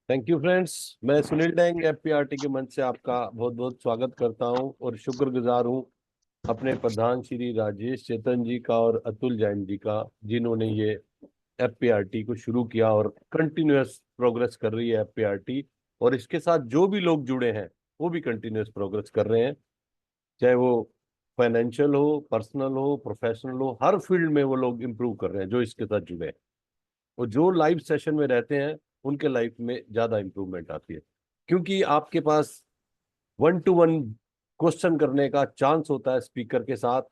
Thank you friends. मैं Sunil dang एफपीआरटी के मंच से आपका बहुत बहुत स्वागत करता हूं और शुक्रगुजार हूं अपने प्रधान श्री राजेश चेतन जी का और अतुल जैन जी का, जिन्होंने ये एफपीआरटी को शुरू किया और कंटिन्यूअस प्रोग्रेस कर रही है एफपीआरटी। और इसके साथ जो भी लोग जुड़े हैं वो भी कंटिन्यूअस प्रोग्रेस कर रहे हैं, चाहे वो फाइनेंशियल हो, पर्सनल हो, प्रोफेशनल हो, हर फील्ड में वो लोग इम्प्रूव कर रहे हैं जो इसके साथ जुड़े हैं। और जो लाइव सेशन में रहते हैं उनके लाइफ में ज्यादा इंप्रूवमेंट आती है, क्योंकि आपके पास वन टू वन क्वेश्चन करने का चांस होता है स्पीकर के साथ।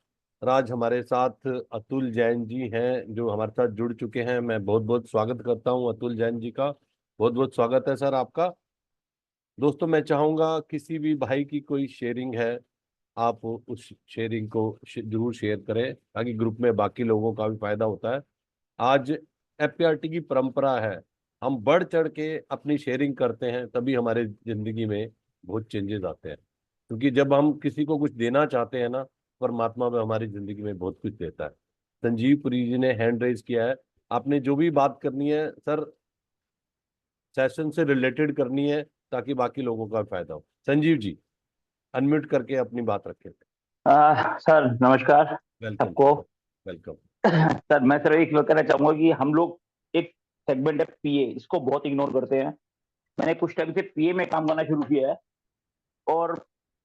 और आज हमारे साथ अतुल जैन जी हैं जो हमारे साथ जुड़ चुके हैं। मैं बहुत बहुत स्वागत करता हूं अतुल जैन जी का। बहुत बहुत स्वागत है सर आपका। दोस्तों, मैं चाहूंगा किसी भी भाई की कोई शेयरिंग है, आप उस शेयरिंग को जरूर शेयर करें ताकि ग्रुप में बाकी लोगों का भी फायदा होता है। आज एफपीआरटी की परंपरा है, हम बढ़ चढ़ के अपनी शेयरिंग करते हैं, तभी हमारे जिंदगी में बहुत चेंजेस आते हैं। क्योंकि जब हम किसी को कुछ देना चाहते हैं ना, परमात्मा में हमारी जिंदगी में बहुत कुछ देता है। संजीव पुरी जी ने हैंड रेज किया है। आपने जो भी बात करनी है सर, सेशन से रिलेटेड करनी है ताकि बाकी लोगों का फायदा हो। संजीव जी, अनम्यूट करके अपनी बात रखें। सर नमस्कार वेलकम सबको। Sir, welcome. सर मैं सिर्फ एक कहना चाहूंगा कि हम लोग एक सेगमेंट है पीए, इसको बहुत इग्नोर करते हैं। मैंने कुछ टाइम से पीए में काम करना शुरू किया है और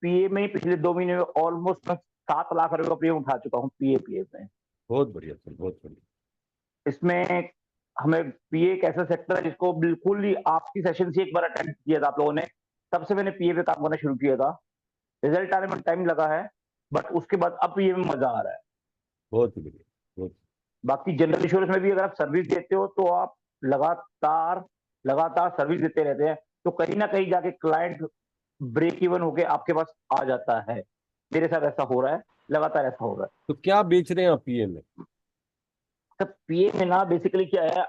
पीए में पिछले 2 महीने में ऑलमोस्ट मैं 7 लाख रुपए का प्रीमियम उठा चुका हूँ पीए पीए में। बहुत बढ़िया सर, बहुत बढ़िया। इसमें हमें पीए एक ऐसा सेक्टर है जिसको बिल्कुल ही आपकी सेशन से एक बार अटेंड किया था आप लोगों ने, तब से मैंने पीए पे काम करना शुरू किया था। रिजल्ट आने में टाइम लगा है, बट उसके बाद अब पीए में मजा आ रहा है। बहुत ही बढ़िया, बहुत। बाकी जनरल इंश्योरेंस में भी अगर आप सर्विस देते हो तो आप लगातार लगातार सर्विस देते रहते हैं, तो कहीं ना कहीं जाके क्लाइंट ब्रेक इवन होके आपके पास आ जाता है। मेरे साथ ऐसा हो रहा है, लगातार ऐसा हो रहा है। तो क्या बेच रहे हैं आप पीए में? तो पीए में ना बेसिकली क्या है,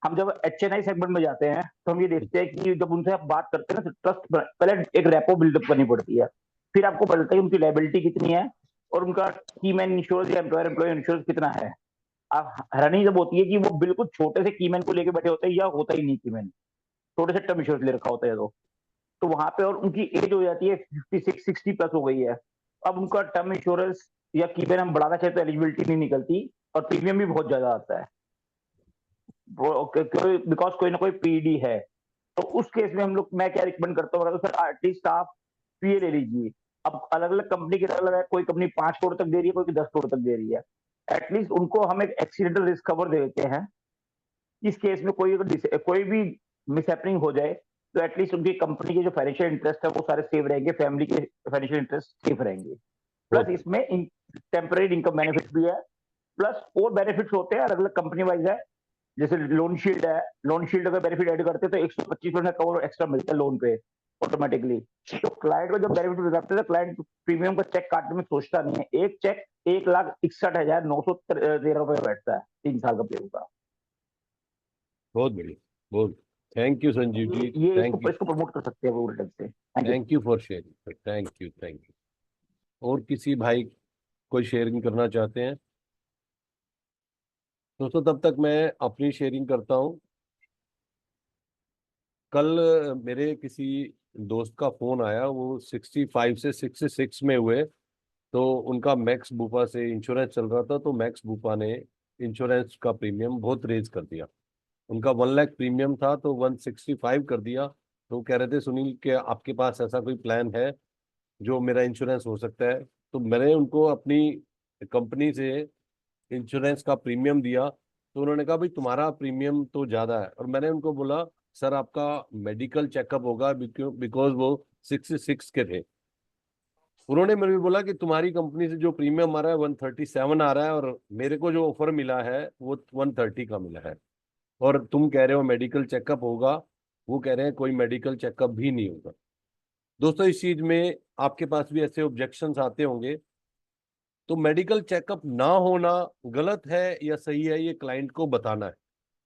हम जब एचएनआई सेगमेंट में जाते हैं तो हम ये देखते हैं कि जब उनसे आप बात करते हैं ना, तो ट्रस्ट पहले एक रेपो बिल्डअप करनी पड़ती है। फिर आपको पता चलता है कि उनकी लायबिलिटी कितनी है और उनका की मैन इंश्योरेंस या एम्प्लॉयर एम्प्लॉय इंश्योरेंस कितना है। अब हैरानी जब होती है कि वो बिल्कुल छोटे से कीमैन को लेके बैठे होते हैं या होता ही नहीं कीमैन, छोटे से टर्म इंश्योरेंस ले रखा होता है तो वहां पे, और उनकी एज हो जाती है 56-60 प्लस हो गई है। अब उनका टर्म इंश्योरेंस या कीमैन हम बढ़ाना चाहते तो एलिजिबिलिटी नहीं निकलती और प्रीमियम भी बहुत ज्यादा आता है, बिकॉज कोई ना कोई पीडी है। तो उस केस में हम लोग, मैं क्या रिकमेंड करता हूँ, सर एटलीस्ट आप पीए ले लीजिए। अब अलग अलग कंपनी के अलग है, कोई कंपनी 5 करोड़ तक दे रही है, कोई 10 करोड़ तक दे रही है। एटलीस्ट उनको हम एक एक्सीडेंटल रिस्क कवर दे देते हैं। इस केस में कोई भी मिसहैपनिंग हो जाए तो एटलीस्ट उनकी कंपनी के जो फाइनेंशियल इंटरेस्ट है वो सारे सेव रहेंगे, फैमिली के फाइनेंशियल इंटरेस्ट सेफ रहेंगे। प्लस बहुत बढ़िया। इसमें टेम्पररी इनकम बेनिफिट भी है। प्लस और बेनिफिट्स होते हैं अलग अलग कंपनी वाइज है। जैसे लोन शील्ड है, लोन शील्ड अगर बेनिफिट ऐड करते हैं तो 125% कवर एक्स्ट्रा मिलता है लोन पे ऑटोमेटिकली। तो क्लाइंट को जब बेनिफिट मिल जाते हैं तो क्लाइंट प्रीमियम का चेक काटने में सोचता नहीं है। एक चेक 1,61,913 रुपये बैठता है 3 साल का प्रीमियम का। बहुत बढ़िया, बहुत। थैंक यू संजीव जी, ये थैंक इसको यू। इसको प्रमोट कर सकते हैं वो रिटर्न से। Thank you. Thank you for sharing, thank you, thank you. और किसी भाई कोई शेयरिंग करना चाहते हैं? दोस्तों, तब तक मैं अपनी शेयरिंग करता हूँ। कल मेरे किसी दोस्त का फोन आया, वो 65 से 66 में हुए। तो उनका मैक्स बूपा से इंश्योरेंस चल रहा था, तो मैक्स बूपा ने इंश्योरेंस का प्रीमियम बहुत रेज कर दिया। उनका 1 लाख प्रीमियम था तो 165 कर दिया। तो वो कह रहे थे, सुनील के आपके पास ऐसा कोई प्लान है जो मेरा इंश्योरेंस हो सकता है? तो मैंने उनको अपनी कंपनी से इंश्योरेंस का प्रीमियम दिया। तो उन्होंने कहा, भाई तुम्हारा प्रीमियम तो ज्यादा है। और मैंने उनको बोला, सर आपका मेडिकल चेकअप होगा, बिकॉज वो 66 के थे। उन्होंने मेरे को बोला कि तुम्हारी कंपनी से जो प्रीमियम आ रहा है 137 आ रहा है, और मेरे को जो ऑफर मिला है वो 130 का मिला है। और तुम कह रहे हो मेडिकल चेकअप होगा, वो कह रहे हैं कोई मेडिकल चेकअप भी नहीं होगा। दोस्तों, इस चीज में आपके पास भी ऐसे ऑब्जेक्शंस आते होंगे। तो मेडिकल चेकअप ना होना गलत है या सही है, ये क्लाइंट को बताना है।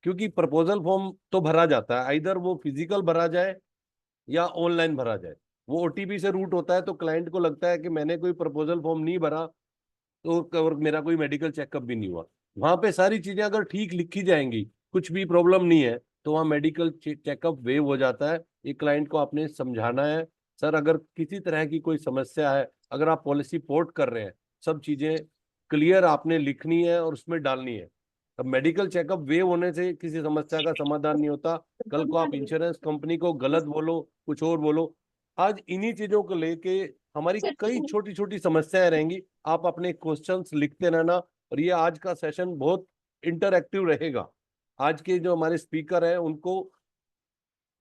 क्योंकि प्रपोजल फॉर्म तो भरा जाता है, आइदर वो फिजिकल भरा जाए या ऑनलाइन भरा जाए। वो ओटीपी से रूट होता है, तो क्लाइंट को लगता है कि मैंने कोई प्रपोजल फॉर्म नहीं भरा, तो और मेरा कोई मेडिकल चेकअप भी नहीं हुआ। वहां पे सारी चीजें अगर ठीक लिखी जाएंगी, कुछ भी प्रॉब्लम नहीं है, तो वहाँ मेडिकल चेकअप वेव हो जाता है। ये क्लाइंट को आपने समझाना है, सर अगर किसी तरह की कोई समस्या है, अगर आप पॉलिसी पोर्ट कर रहे हैं, सब चीजें क्लियर आपने लिखनी है और उसमें डालनी है। अब मेडिकल चेकअप वेव होने से किसी समस्या का समाधान नहीं होता। कल को आप इंश्योरेंस कंपनी को गलत बोलो, कुछ और बोलो। आज इन्हीं चीजों को लेके हमारी कई छोटी छोटी समस्याएं रहेंगी। आप अपने क्वेश्चंस लिखते रहना, और ये आज का सेशन बहुत इंटरएक्टिव रहेगा। आज के जो हमारे स्पीकर हैं उनको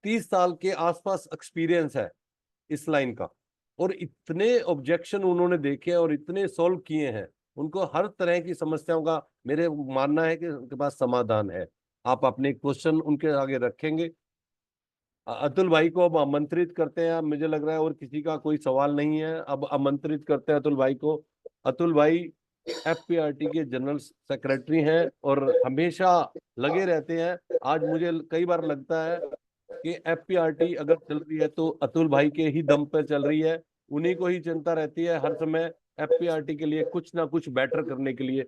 30 साल के आसपास एक्सपीरियंस है इस लाइन का, और इतने ऑब्जेक्शन उन्होंने देखे और इतने सॉल्व किए हैं। उनको हर तरह की समस्याओं का मेरे मानना है कि उनके पास समाधान है। आप अपने क्वेश्चन उनके आगे रखेंगे। अतुल भाई को अब आमंत्रित करते हैं। मुझे लग रहा है और किसी का कोई सवाल नहीं है, अब आमंत्रित करते हैं अतुल भाई को। अतुल भाई एफपीआरटी के जनरल सेक्रेटरी हैं और हमेशा लगे रहते हैं। आज मुझे कई बार लगता है कि एफपीआरटी अगर चल रही है तो अतुल भाई के ही दम पर चल रही है। उन्हीं को ही चिंता रहती है हर समय एफपीआरटी के लिए कुछ ना कुछ बेटर करने के लिए।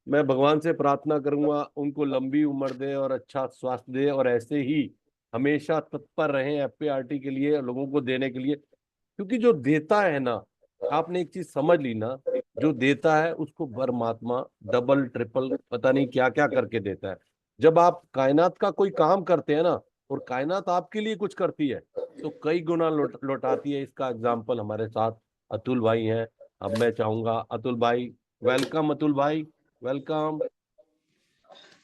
मैं भगवान से प्रार्थना करूंगा उनको लंबी उम्र दे और अच्छा स्वास्थ्य दे, और ऐसे ही हमेशा तत्पर रहें एफपीआरटी के लिए, लोगों को देने के लिए। क्योंकि जो देता है ना, आपने एक चीज समझ ली ना, जो देता है उसको परमात्मा डबल ट्रिपल पता नहीं क्या क्या करके देता है। जब आप कायनात का कोई काम करते हैं ना, और कायनात आपके लिए कुछ करती है, तो कई गुना लौटाती है। इसका एग्जाम्पल हमारे साथ अतुल भाई हैं। अब मैं चाहूंगा अतुल भाई, वेलकम अतुल भाई, welcome.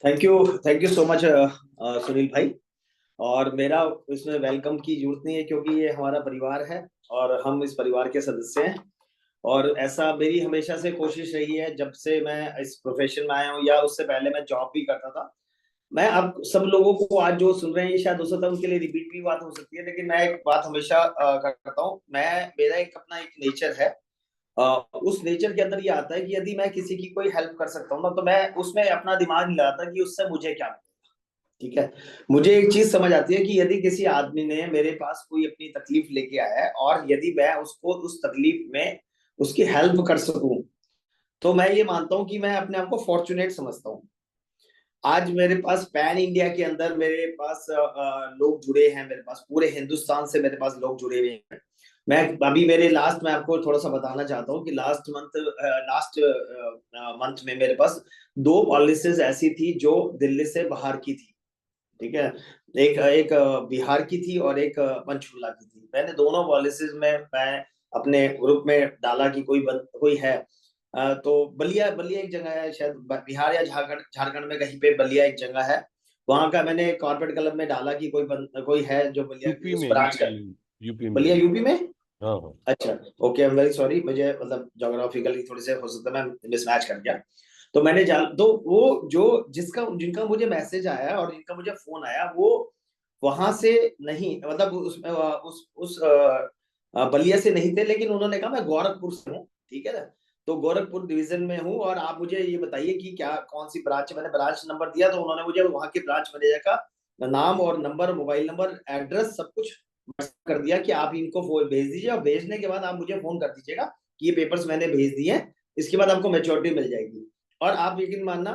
Thank you so much Sunil भाई। और मेरा इसमें वेलकम की जरूरत नहीं है, क्योंकि ये हमारा परिवार है और हम इस परिवार के सदस्य हैं। और ऐसा मेरी हमेशा से कोशिश रही है, जब से मैं इस प्रोफेशन में आया हूँ या उससे पहले मैं जॉब भी करता था। मैं अब सब लोगों को आज जो सुन रहे हैं ये शायद हो सकता है उनके लिए रिपीट भी बात हो सकती है, लेकिन मैं एक बात हमेशा करता हूँ। मेरा एक अपना एक नेचर है। उस नेचर के अंदर ये आता है कि यदि मैं किसी की कोई हेल्प कर सकता हूँ ना, तो मैं उसमें अपना दिमाग नहीं लगाता कि उससे मुझे क्या मिलेगा। ठीक है। मुझे एक चीज समझ आती है कि यदि किसी आदमी ने मेरे पास कोई अपनी तकलीफ लेके आया है और यदि मैं उसको उस तकलीफ में उसकी हेल्प कर सकूं, तो मैं ये मानता हूं कि मैं अपने आप को फॉर्चुनेट समझता हूं। आज मेरे पास पैन इंडिया के अंदर मेरे पास लोग जुड़े हैं, मेरे पास पूरे हिंदुस्तान से मेरे पास लोग जुड़े हुए हैं। मैं अभी मेरे लास्ट में आपको थोड़ा सा बताना चाहता हूँ कि लास्ट मंथ में मेरे पास 2 पॉलिसीज ऐसी थी जो दिल्ली से बाहर की थी। ठीक है। एक एक बिहार की थी और एक पंचकुला की थी। मैंने दोनों पॉलिसीज में मैं अपने ग्रुप में डाला कि कोई है। तो बलिया बलिया एक जगह है, शायद बिहार या झारखंड झारखंड में कहीं पे बलिया एक जगह है। वहां का मैंने कॉर्पोरेट क्लब में डाला कि कोई है जो बलिया की यूपी उस में, ब्रांच का। यूपी में। बलिया यूपी में। हाँ हाँ। अच्छा। Okay, I am very sorry, मुझे मतलब ज्योग्राफिकली थोड़ी से हो सकता है मैं मिसमैच कर गया। तो मैंने जान तो वो जो जिनका मुझे मैसेज आया और जिनका मुझे फोन आया, वो वहां से नहीं, मतलब उस बलिया से नहीं थे, लेकिन उन्होंने कहा मैं गोरखपुर से हूँ। ठीक है ना। तो गोरखपुर डिवीजन में हूँ और आप मुझे ये बताइए कि क्या कौन सी ब्रांच। मैंने ब्रांच नंबर दिया तो उन्होंने मुझे वहां के ब्रांच मैनेजर का नाम और नंबर, मोबाइल नंबर, एड्रेस सब कुछ कर दिया कि आप इनको भेज दीजिए, और भेजने के बाद आप मुझे फोन कर दीजिएगा कि ये पेपर्स मैंने भेज दिए हैं, इसके बाद आपको मैच्योरिटी मिल जाएगी। और आप यकीन मानना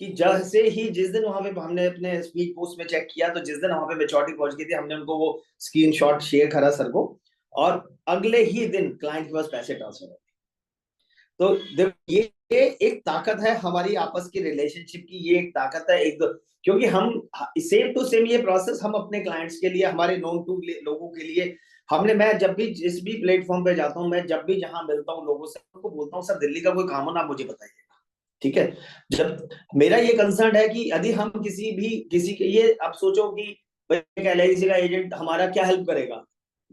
कि जैसे ही जिस दिन वहां पे हमने अपने स्पीड पोस्ट में चेक किया, तो जिस दिन वहां पे मैच्योरिटी पहुंच गई थी, हमने उनको वो स्क्रीनशॉट शेयर करा सर को, और अगले ही दिन क्लाइंट के पास पैसे ट्रांसफर हो। तो देखो ये एक ताकत है हमारी आपस की रिलेशनशिप की, ये एक ताकत है एक। क्योंकि हम सेम टू सेम ये प्रोसेस हम अपने क्लाइंट्स के लिए, हमारे नोन टू लोगों के लिए हमने, मैं जब भी जिस भी प्लेटफॉर्म पे जाता हूँ, मैं जब भी जहां मिलता हूँ लोगों से, उनको बोलता हूँ सर दिल्ली का कोई काम हो ना, आप मुझे बताइएगा। ठीक है। जब मेरा ये कंसर्न है कि यदि हम किसी के ये, आप सोचो कि एक LIC का एजेंट हमारा क्या हेल्प करेगा।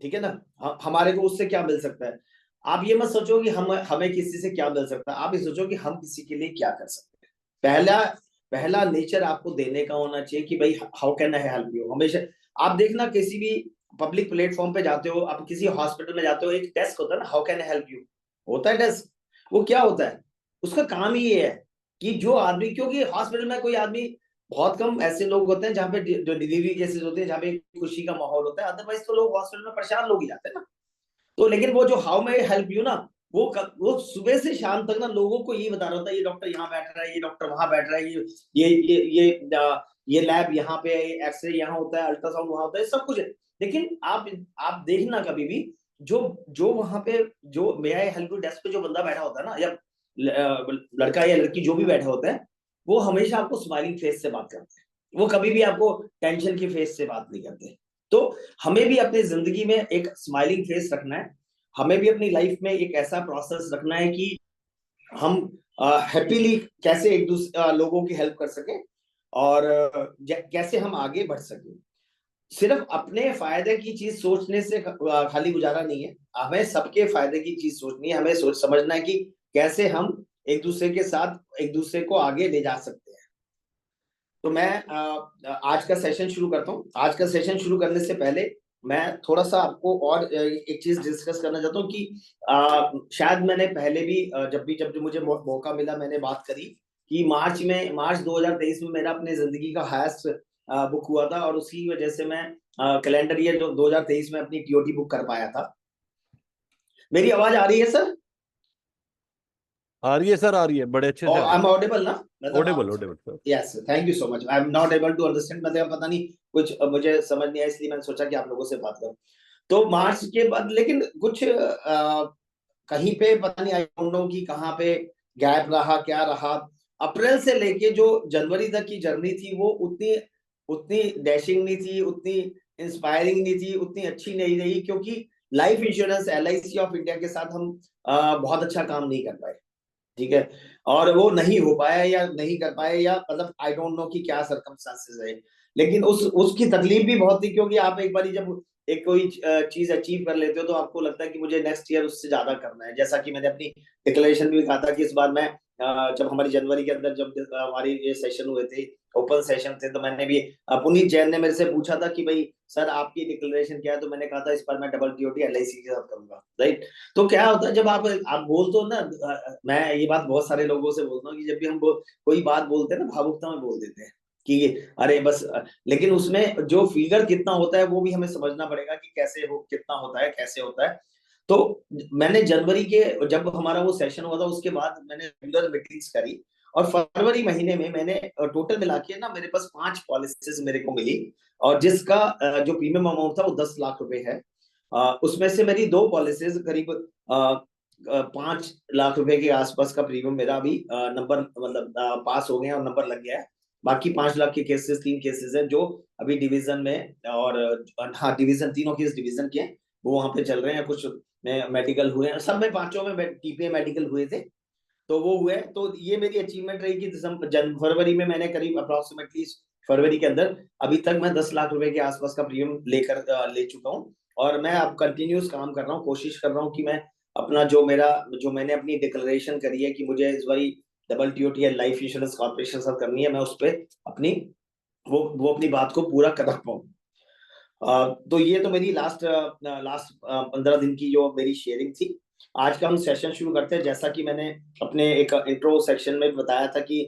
ठीक है ना। हमारे को उससे क्या मिल सकता है। आप ये मत सोचो कि हमें किसी से क्या मिल सकता है, आप ये सोचो कि हम किसी के लिए क्या कर सकते हैं। पहला पहला नेचर आपको देने का होना चाहिए कि भाई how can I help you. हमेशा आप देखना, किसी भी पब्लिक प्लेटफॉर्म पे जाते हो, आप किसी हॉस्पिटल में जाते हो, एक डेस्क होता है ना, how can I help you होता है डेस्क। वो क्या होता है, उसका काम ही ये है कि जो आदमी, क्योंकि हॉस्पिटल में कोई आदमी, बहुत कम ऐसे लोग होते हैं जहाँ पे जो डिलीवरी केसेस होते हैं, जहाँ पे खुशी का माहौल होता है, अदरवाइज तो लोग हॉस्पिटल में परेशान लोग ही जाते हैं ना। तो लेकिन वो जो हाउ मे हेल्प यू ना, वो सुबह से शाम तक ना लोगों को ये बता रहा होता है, ये डॉक्टर यहाँ बैठ रहा है, ये डॉक्टर वहां बैठ रहा है, ये ये लैब यहाँ पे है, एक्सरे यहाँ होता है, अल्ट्रासाउंड वहां होता है, सब कुछ है। लेकिन आप देखना कभी भी जो जो वहां पे जो मे आई हेल्प यू डेस्क पे जो बंदा बैठा होता है ना, या लड़का या लड़की जो भी बैठा होता है, वो हमेशा आपको स्माइलिंग फेस से बात करते हैं। वो कभी भी आपको टेंशन की फेस से बात नहीं करते। तो हमें भी अपनी जिंदगी में एक स्माइलिंग फेस रखना है। हमें भी अपनी लाइफ में एक ऐसा प्रोसेस रखना है कि हम हैप्पीली कैसे एक दूसरे लोगों की हेल्प कर सके, और कैसे हम आगे बढ़ सके। सिर्फ अपने फायदे की चीज सोचने से खाली गुजारा नहीं है, हमें सबके फायदे की चीज सोचनी है। हमें सोच समझना है कि कैसे हम एक दूसरे के साथ एक दूसरे को आगे ले जा सकते हैं। तो मैं आज का सेशन शुरू करता हूँ। आज का सेशन शुरू करने से पहले मैं थोड़ा सा आपको और एक चीज डिस्कस करना चाहता हूँ कि शायद मैंने पहले भी जब मुझे मौका मिला मैंने बात करी कि मार्च 2023 में मेरा अपने जिंदगी का हाईएस्ट बुक हुआ था, और उसी वजह से मैं कैलेंडर ईयर 2023 में अपनी टीओटी बुक कर पाया था। मेरी आवाज आ रही है सर? आ रही है सर, आ रही है, बड़े अच्छे से आ आई एम रही ऑडिबल ना? है। Audible audible sir. Yes, thank you so much. I am not able to understand, मतलब पता नहीं कुछ मुझे समझ नहीं आया, इसलिए मैंने सोचा कि आप लोगों से बात करूं। तो मार्च के बाद लेकिन कुछ कहीं पे पता नहीं, आई डोंट नो कि कहाँ पे गैप रहा, क्या रहा। अप्रैल से लेके जो जनवरी तक की जर्नी थी वो उतनी उतनी डैशिंग नहीं थी, उतनी इंस्पायरिंग नहीं थी, उतनी अच्छी नहीं रही, क्योंकि life insurance LIC of India के साथ हम बहुत अच्छा काम नहीं कर पाए। ठीक है, और वो नहीं हो पाया या नहीं कर पाए, या मतलब आई डोंट नो कि क्या सर्कमस्टांसेस है। लेकिन उसकी तकलीफ भी बहुत थी, क्योंकि आप एक बारी जब एक कोई चीज अचीव कर लेते हो तो आपको लगता है कि मुझे नेक्स्ट ईयर उससे ज्यादा करना है। जैसा कि मैंने अपनी डिक्लेरेशन में भी कहा था कि इस बार मैं जब हमारी जनवरी के अंदर जब हमारी ये सेशन हुए थे, ओपन सेशन थे, तो मैंने भी पुनीत जैन ने मेरे से पूछा था कि भाई सर आपकी डिक्लेरेशन क्या है, तो मैंने कहा था इस बार मैं डबल टीओटी LIC के साथ करूंगा। राइट। तो क्या होता है जब आप बोलते हो ना, मैं ये बात बहुत सारे लोगों से बोलता हूँ कि जब भी हम कोई बात बोलते हैं ना, भावुकता में बोल देते हैं कि अरे बस, लेकिन उसमें जो फिगर कितना होता है वो भी हमें समझना पड़ेगा कि कैसे हो, कितना होता है, कैसे होता है। तो मैंने जनवरी के जब हमारा वो सेशन हुआ था उसके बाद मैंने रेगुलर मीटिंग्स करी, और फरवरी महीने में मैंने टोटल मिला के ना मेरे पास 5 पॉलिसीज मेरे को मिली, और जिसका जो प्रीमियम अमाउंट था वो 10 लाख रुपए है। उसमें से मेरी 2 पॉलिसीज करीब 5 लाख रुपए के आसपास का प्रीमियम मेरा अभी नंबर मतलब पास हो गया और नंबर लग गया है। बाकी 5 लाख के केसेस 3 केसेस हैं जो अभी डिवीजन में, और हाँ डिवीजन, तीनों केस डिवीजन के हैं, वो वहां पे चल रहे हैं। कुछ में मेडिकल हुए हैं, सब में 5 में TPA मेडिकल हुए थे, तो वो हुए। तो ये मेरी अचीवमेंट रही कि फरवरी में मैंने करीब अप्रोक्सीमेटली फरवरी के अंदर अभी तक मैं 10 लाख रुपए के आसपास का प्रीमियम ले चुका हूँ। और मैं अब कंटिन्यूस काम कर रहा हूँ, कोशिश कर रहा हूँ कि मैं अपना जो मैंने अपनी डिक्लेरेशन करी है कि मुझे इस बारी double TOT life insurance corporation साथ करनी है, मैं उस पर अपनी वो अपनी बात को पूरा कर रख पाऊँ। तो ये तो मेरी लास्ट 15 दिन की जो मेरी शेयरिंग थी। आज का हम सेशन शुरू करते हैं। जैसा कि मैंने अपने एक इंट्रो सेक्शन में बताया था कि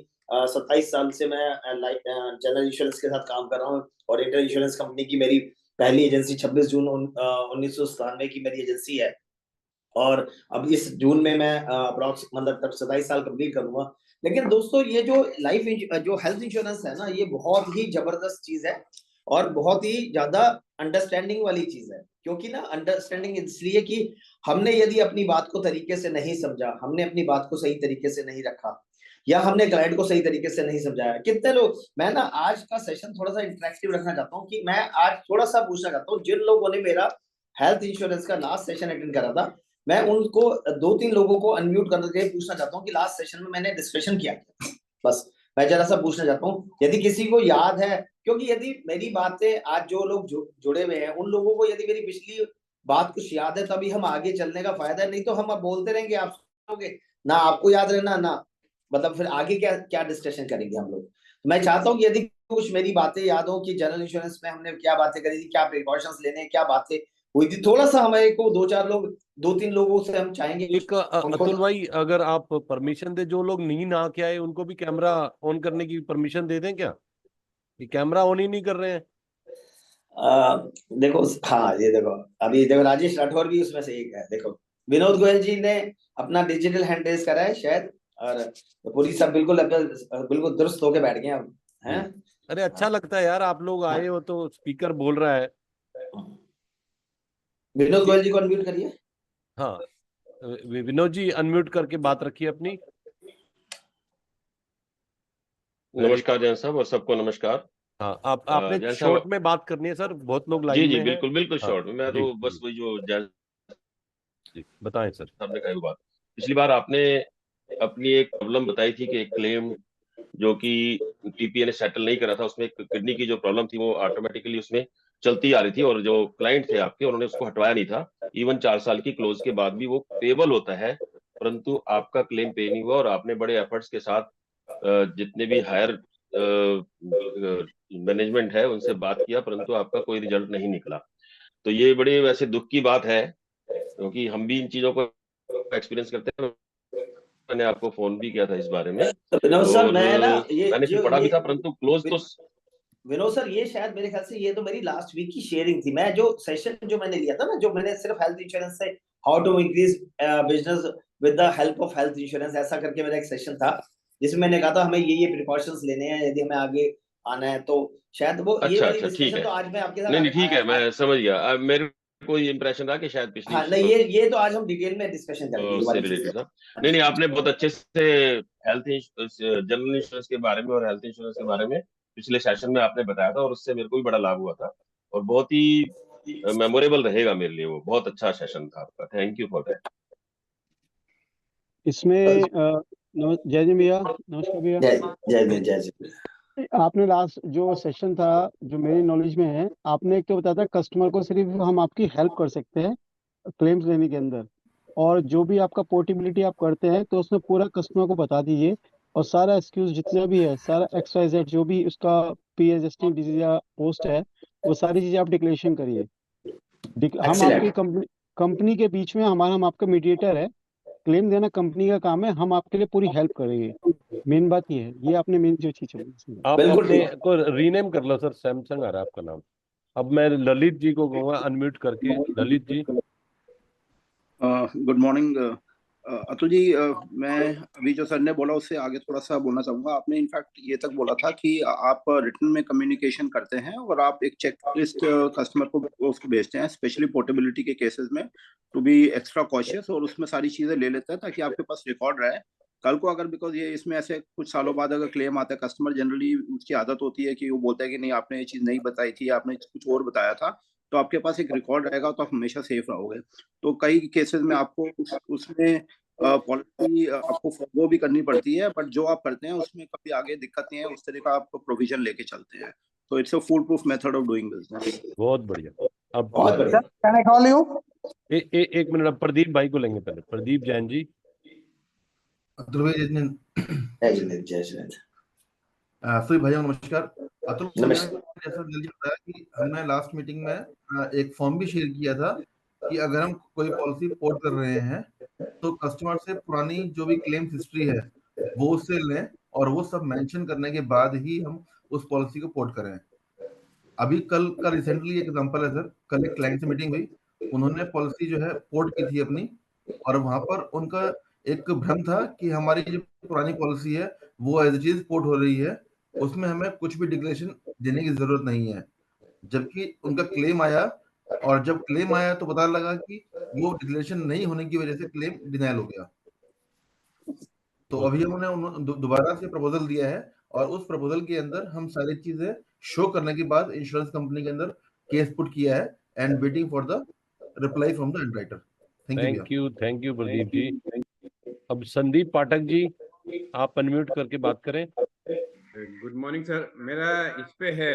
27 साल से मैं जनरल इंश्योरेंस के साथ काम कर रहा हूँ, और इंटर इंश्योरेंस कंपनी की मेरी पहली एजेंसी 26 जून 1997 की मेरी एजेंसी है, और अब इस जून में मैं अप्रोक्स मतलब तब 27 साल कंप्लीट करूंगा। लेकिन दोस्तों ये जो जो हेल्थ इंश्योरेंस है ना, ये बहुत ही जबरदस्त चीज है, और बहुत ही ज्यादा अंडरस्टैंडिंग वाली चीज है। क्योंकि ना अंडरस्टैंडिंग इसलिए कि हमने यदि अपनी बात को तरीके से नहीं समझा, हमने अपनी बात को सही तरीके से नहीं रखा, या हमने क्लाइंट को सही तरीके से नहीं समझाया। कितने लोग, मैं ना आज का सेशन थोड़ा सा इंटरेक्टिव रखना चाहता हूँ कि मैं आज थोड़ा सा पूछना चाहता हूँ जिन लोगों ने मेरा हेल्थ इंश्योरेंस का लास्ट सेशन अटेंड करा था, मैं उनको 2-3 लोगों को अनम्यूट करके पूछना चाहता हूँ कि लास्ट सेशन में मैंने डिस्कशन किया। बस मैं जरा सा पूछना चाहता हूँ यदि किसी को याद है, क्योंकि यदि मेरी बातें आज जो लोग जुड़े हुए हैं उन लोगों को यदि मेरी पिछली बात कुछ याद है तभी हम आगे चलने का फायदा है, नहीं तो हम अब बोलते रहेंगे, आप सुनोगे ना, आपको याद रहना ना, मतलब फिर आगे क्या क्या डिस्कशन करेंगे हम लोग। मैं चाहता हूँ कि यदि कुछ मेरी बातें याद हो कि जनरल इंश्योरेंस में हमने क्या बातें करी थी, क्या प्रिकॉशंस लेने, क्या बातें हुई थी, थोड़ा सा हमारे को 2-3 लोगों से हम चाहेंगे एक अतुल भाई, अगर आप परमिशन दे, जो लोग नींद आके आए उनको भी कैमरा ऑन करने की परमिशन दे दें क्या? ये कैमरा ऑन ही नहीं कर रहे हैं। देखो, हाँ ये देखो, अभी देखो राजेश राठौर भी उसमें से एक है। देखो विनोद गोयल जी ने अपना डिजिटल हैंड रेस करा है शायद, और पुलिस सब बिल्कुल बिल्कुल दुरुस्त होके बैठ गए अब हैं। अरे अच्छा लगता है यार, आप लोग आए हो तो स्पीकर बोल रहा है। विनोद गोयल जी को अनम्यूट करिए। हाँ, विनोद जी अनम्यूट करके बात रखिए अपनी। नमस्कार जैन साहब और सबको नमस्कार। हाँ, आपने जैन शॉर्ट साहब, में बात करनी है सर, बहुत लोग जी लाइन जी में हैं। बिल्कुल बिल्कुल हाँ शॉर्ट में। मैं जी तो बस जी वही जो जैन जी, बताएं सर। साहब ने कही वो बात, पिछली बार आपने अपनी एक प्रॉब्लम बताई थी कि एक क्लेम जो कि टीपीए ने सेटल नहीं करा था, उसमें एक किडनी की जो प्रॉब्लम थी वो ऑटोमेटिकली उसमें चलती आ रही थी, और जो क्लाइंट थे आपके उन्होंने उसको हटवाया नहीं था। इवन 4 साल की क्लोज के बाद भी वो पेबल होता है, परंतु आपका क्लेम पे नहीं हुआ, और आपने बड़े एफर्ट्स के साथ जितने भी हायर मैनेजमेंट है उनसे बात किया, परंतु आपका कोई रिजल्ट नहीं निकला। तो ये बड़ी वैसे दुख की बात है, क्योंकि हम भी इन चीजों को एक्सपीरियंस करते हैं। मैंने आपको फोन भी किया था इस बारे में, तो विनोद सर, और मैं ना ये मैंने फिर जो पढ़ा ये भी था, परंतु क्लोज तो विनोद सर, ये शायद मेरे ख्याल से ये तो मेरी लास्ट वीक की शेयरिंग थी। मैं जो सेशन जो मैंने लिया था ना, जो मैंने सिर्फ हेल्थ इंश्योरेंस से how to increase business with the help of health insurance, ऐसा करके मेरा एक सेशन था, जिसमें मैंने कहा था हमें ये प्रिकॉशंस लेने हैं यदि हमें आगे आना है। तो शायद वो ये अच्छा वाली अच्छा ठीक डिस्कशन है। तो आज मैं आपके साथ नहीं नहीं ठीक है, मैं समझ गया। अब मेरे को ये इंप्रेशन रहा कि शायद पिछली हाँ नहीं, ये तो आज हम डिटेल में डिस्कशन करेंगे ये उससे वाली चीजें। रिलेटेड था। नहीं नहीं, आपने बहुत अच्छे से हेल्थ जनरल इंश्योरेंस के बारे में और हेल्थ इंश्योरेंस के बारे में पिछले सेशन में आपने बताया था, और उससे मेरे को भी बड़ा लाभ हुआ था, और बहुत ही मेमोरेबल रहेगा मेरे लिए। वो बहुत अच्छा सेशन था आपका, थैंक यू फॉर दैट। इसमें जय जी भैया, नमस्कार भैया। जय जय जय जय। आपने लास्ट जो सेशन था, जो मेरी नॉलेज में है, आपने एक तो बताया था कस्टमर को सिर्फ हम आपकी हेल्प कर सकते हैं क्लेम्स लेने के अंदर, और जो भी आपका पोर्टेबिलिटी आप करते हैं तो उसमें पूरा कस्टमर को बता दीजिए, और सारा एक्सक्यूज जितना भी है, सारा XYZ जो भी उसका प्री-एग्जिस्टिंग डिजीज या पोस्ट है, वो सारी चीजें आप डिक्लेरेशन करिए। हम आपकी एक्सीलेंट। कंपनी के बीच में हम आपका मीडिएटर है। क्लेम देना कंपनी का काम है, हम आपके लिए पूरी हेल्प करेंगे। मेन बात ये है, ये आपने मेन जो चीज बोली। आप बिल्कुल अपने ठीक। को रीनेम कर लो सर, सैमसंग आ रहा है आपका नाम। अब मैं ललित जी को कहूंगा अनम्यूट करके। ललित जी। Good morning Atul ji. मैं अभी जो सर ने बोला उससे आगे थोड़ा सा बोलना चाहूंगा। आपने इनफैक्ट ये तक बोला था कि आप रिटर्न में कम्युनिकेशन करते हैं और आप एक चेक लिस्ट कस्टमर को उसको भेजते हैं, स्पेशली पोर्टेबिलिटी के केसेस में, टू बी एक्स्ट्रा कॉशियस, और उसमें सारी चीजें ले लेते हैं ताकि आपके पास रिकॉर्ड रहे कल को। अगर बिकॉज ये इसमें ऐसे कुछ सालों बाद अगर क्लेम आता है, कस्टमर जनरली उसकी आदत होती है कि वो बोलता है कि नहीं आपने ये चीज नहीं बताई थी, आपने कुछ और बताया था, तो आपके पास एक रिकॉर्ड रहेगा तो आप हमेशा सेफ रहोगे। तो कई केसेस में आपको उसमें पॉलिसी आपको फॉलो भी करनी पड़ती है, बट जो आप करते हैं उसमें कभी आगे दिक्कत नहीं है, उस तरह का आप प्रोविजन लेके चलते हैं। तो it's a foolproof method of doing business. बहुत बढ़िया। अब बहुत बढ़िया। Can I call you? एक मिनट, अब प्रदीप भाई को लेंगे पहले। प्रदीप जैन जी। अतुल भाई जय जिनेंद्र, जय जिनेंद्र। सभी भाइयों नमस्कार। अतुल भैया ने नमस्कार। जैसा जल्दी बताया कि हमने लास्ट मीटिंग में एक फॉर्म भी शेयर किया था कि अगर हम कोई पॉलिसी पोर्ट कर रहे हैं तो कस्टमर से पुरानी जो भी क्लेम हिस्ट्री है वो उससे लें, और वो सब मेंशन करने के बाद ही हम उस पॉलिसी को पोर्ट करें। अभी कल का रिसेंटली एग्जांपल है सर, कल एक क्लाइंट से मीटिंग हुई, उन्होंने पॉलिसी जो है पोर्ट की थी अपनी, और वहां पर उनका एक भ्रम था कि हमारी जो पुरानी पॉलिसी है वो एज इट इज पोर्ट हो रही है, उसमें हमें कुछ भी डिक्लेरेशन देने की जरूरत नहीं है। जबकि उनका क्लेम आया, और जब क्लेम आया तो पता लगा कि वो डिक्लेरेशन नहीं होने की वजह से क्लेम डिनायल हो गया। तो अभी हमने दोबारा से प्रपोजल दिया है, और उस प्रपोजल के अंदर हम सारी चीजें शो करने के बाद इंश्योरेंस कंपनी के अंदर केस पुट किया है, and waiting for the reply from the underwriter. Thank you भैया। Thank you Pradeep ji. अब संदीप पाठक जी, आप अनम्यूट करके बात करें। Good morning sir. मेरा इस पे है,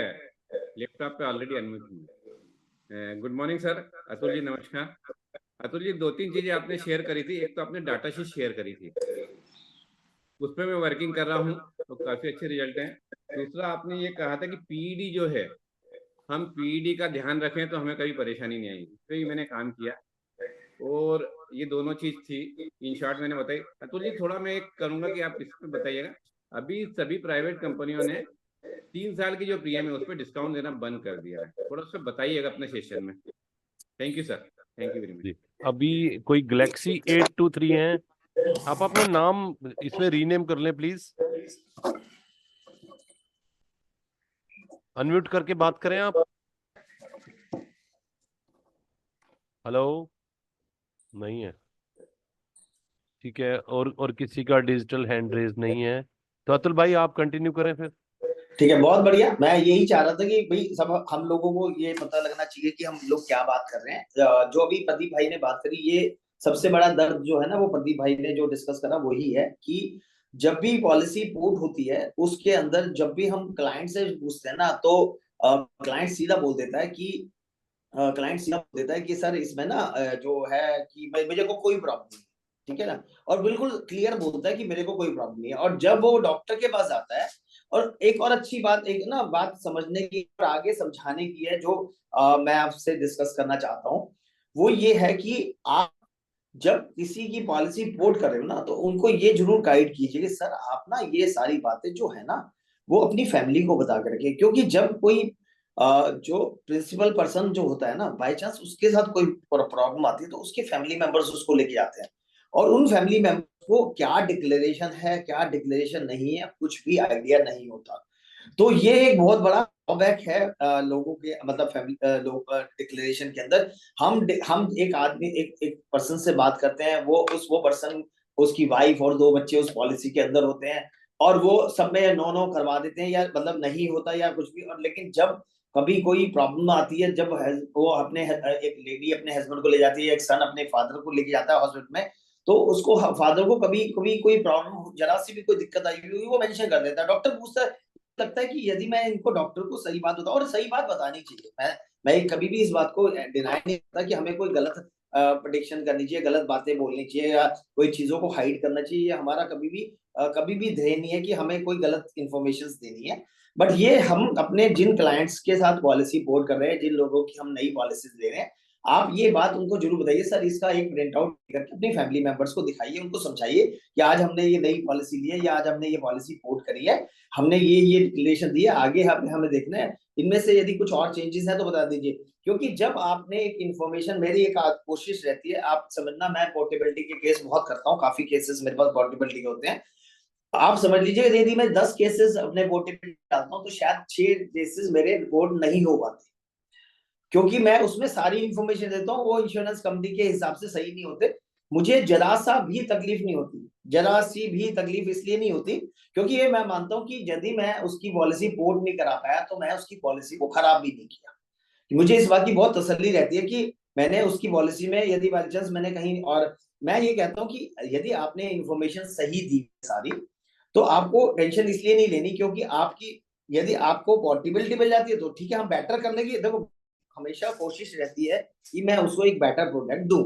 लैपटॉप पे ऑलरेडी अनम्यूट हूँ। Good morning sir. Atul ji नमस्कार। अतुल जी, 2-3 चीजें आपने शेयर करी थी। एक तो आपने डाटा शीट शेयर करी थी, उस पर मैं वर्किंग कर रहा हूँ, तो काफी अच्छे रिजल्ट हैं। दूसरा आपने ये कहा था कि पीईडी जो है, हम पीईडी का ध्यान रखें तो हमें कभी परेशानी नहीं आएगी, तो ये मैंने काम किया, और ये दोनों चीज थी इन शॉर्ट मैंने बताई। अतुल जी, थोड़ा मैं एक करूंगा कि आप इस पर बताइएगा। अभी सभी प्राइवेट कंपनियों ने 3 साल की जो प्रीमियम है उस पर डिस्काउंट देना बंद कर दिया है, थोड़ा उस पर बताइएगा अपने सेशन में। Thank you sir, thank you very much. अभी कोई गैलेक्सी 823 है, आप अपना नाम इसमें रीनेम कर लें प्लीज। अनम्यूट करके बात करें आप। हेलो, नहीं है, ठीक है। और किसी का डिजिटल हैंड रेज नहीं है, तो अतुल भाई आप कंटिन्यू करें फिर। ठीक है, बहुत बढ़िया। मैं यही चाह रहा था कि भाई सब हम लोगों को ये पता लगना चाहिए कि हम लोग क्या बात कर रहे हैं। जो अभी प्रदीप भाई ने बात करी, ये सबसे बड़ा दर्द जो है ना, वो प्रदीप भाई ने जो डिस्कस करा वही है कि जब भी पॉलिसी पुट होती है उसके अंदर जब भी हम क्लाइंट से पूछते हैं ना, तो क्लाइंट सीधा बोल देता है कि सर इसमें ना जो है कि मेरे को कोई प्रॉब्लम नहीं है, ठीक है ना। और बिल्कुल क्लियर बोलता है कि मेरे को कोई प्रॉब्लम नहीं है। और जब वो डॉक्टर के पास आता है, और एक और अच्छी बात, एक ना बात समझने की और आगे समझाने की है जो मैं आपसे डिस्कस करना चाहता हूँ, वो ये है कि आप जब किसी की पॉलिसी पोर्ट कर रहे हो ना, तो उनको ये जरूर गाइड कीजिए कि सर आप ना ये सारी बातें जो है ना, वो अपनी फैमिली को बता कर रखिए। क्योंकि जब कोई जो प्रिंसिपल पर्सन जो होता है ना, बाय चांस उसके साथ कोई प्रॉब्लम आती है, तो उसके फैमिली मेंबर्स उसको लेके आते हैं, और उन फैमिली मेंबर्स को क्या डिक्लेरेशन है क्या डिक्लेरेशन नहीं है कुछ भी आइडिया नहीं होता। तो ये एक बहुत बड़ा ड्रॉबैक है लोगों के, मतलब फैमिली लोग डिक्लेरेशन के अंदर। हम एक आदमी एक पर्सन से बात करते हैं, वो पर्सन, उसकी वाइफ और 2 बच्चे उस पॉलिसी के अंदर होते हैं, और वो सब में नो करवा देते हैं, या मतलब नहीं होता या कुछ भी। और लेकिन जब कभी कोई प्रॉब्लम आती है, जब वो अपने एक लेडी अपने हस्बैंड को ले जाती है, एक सन अपने फादर को लेके जाता है हॉस्पिटल में, तो उसको फादर को कभी कभी कोई प्रॉब्लम, जरा सी भी कोई दिक्कत आई हुई वो मेंशन कर देता है। डॉक्टर पूछता है, लगता है कि यदि मैं इनको डॉक्टर को सही बात बताऊं, और सही बात बतानी चाहिए। मैं कभी भी इस बात को डिनाई नहीं करता कि हमें कोई गलत प्रेडिक्शन करनी चाहिए, गलत बातें बोलनी चाहिए, या कोई चीजों को हाइड करना चाहिए। हमारा कभी भी ध्येय नहीं है कि हमें कोई गलत इंफॉर्मेशन देनी है। बट ये हम अपने जिन क्लाइंट्स के साथ पॉलिसी बोर्ड कर रहे हैं, जिन लोगों की हम नई पॉलिसीज ले रहे हैं, आप ये बात उनको जरूर बताइए। सर इसका एक प्रिंट आउट करके अपनी फैमिली मेंबर्स को दिखाइए, उनको समझाइए कि आज हमने ये नई पॉलिसी ली है, या आज हमने ये पॉलिसी पोर्ट करी है, हमने ये डिक्लेरेशन दी है, आगे हमें देखना है, इनमें से यदि कुछ और चेंजेस है तो बता दीजिए। क्योंकि जब आपने एक इन्फॉर्मेशन, मेरी एक कोशिश रहती है, आप समझना, मैं पोर्टेबिलिटी के केस बहुत करता हूँ, काफी केसेस मेरे पास पोर्टेबिलिटी के होते हैं। आप समझ लीजिए यदि मैं 10 केसेस अपने पोर्टेबिलिटी डालता हूँ, तो शायद 6 केसेस मेरे रिपोर्ट नहीं हो पाते, क्योंकि मैं उसमें सारी इंफॉर्मेशन देता हूँ, वो इंश्योरेंस कंपनी के हिसाब से सही नहीं होते। मुझे जरा सा भी तकलीफ नहीं होती, जरा सी भी तकलीफ इसलिए नहीं होती क्योंकि ये मैं मानता हूँ कि यदि मैं उसकी पॉलिसी पोर्ट नहीं करा पाया, तो मैं उसकी पॉलिसी को खराब भी नहीं किया। मुझे इस बात की बहुत तसल्ली रहती है कि मैंने उसकी पॉलिसी में, यदि बाई चांस मैंने कहीं, और मैं ये कहता हूँ कि यदि आपने इंफॉर्मेशन सही दी सारी, तो आपको टेंशन इसलिए नहीं लेनी, क्योंकि आपकी यदि आपको पोर्टेबिलिटी मिल जाती है तो ठीक है, हम बेटर करने की, देखो हमेशा कोशिश रहती है कि मैं उसको एक बेटर प्रोडक्ट दूं।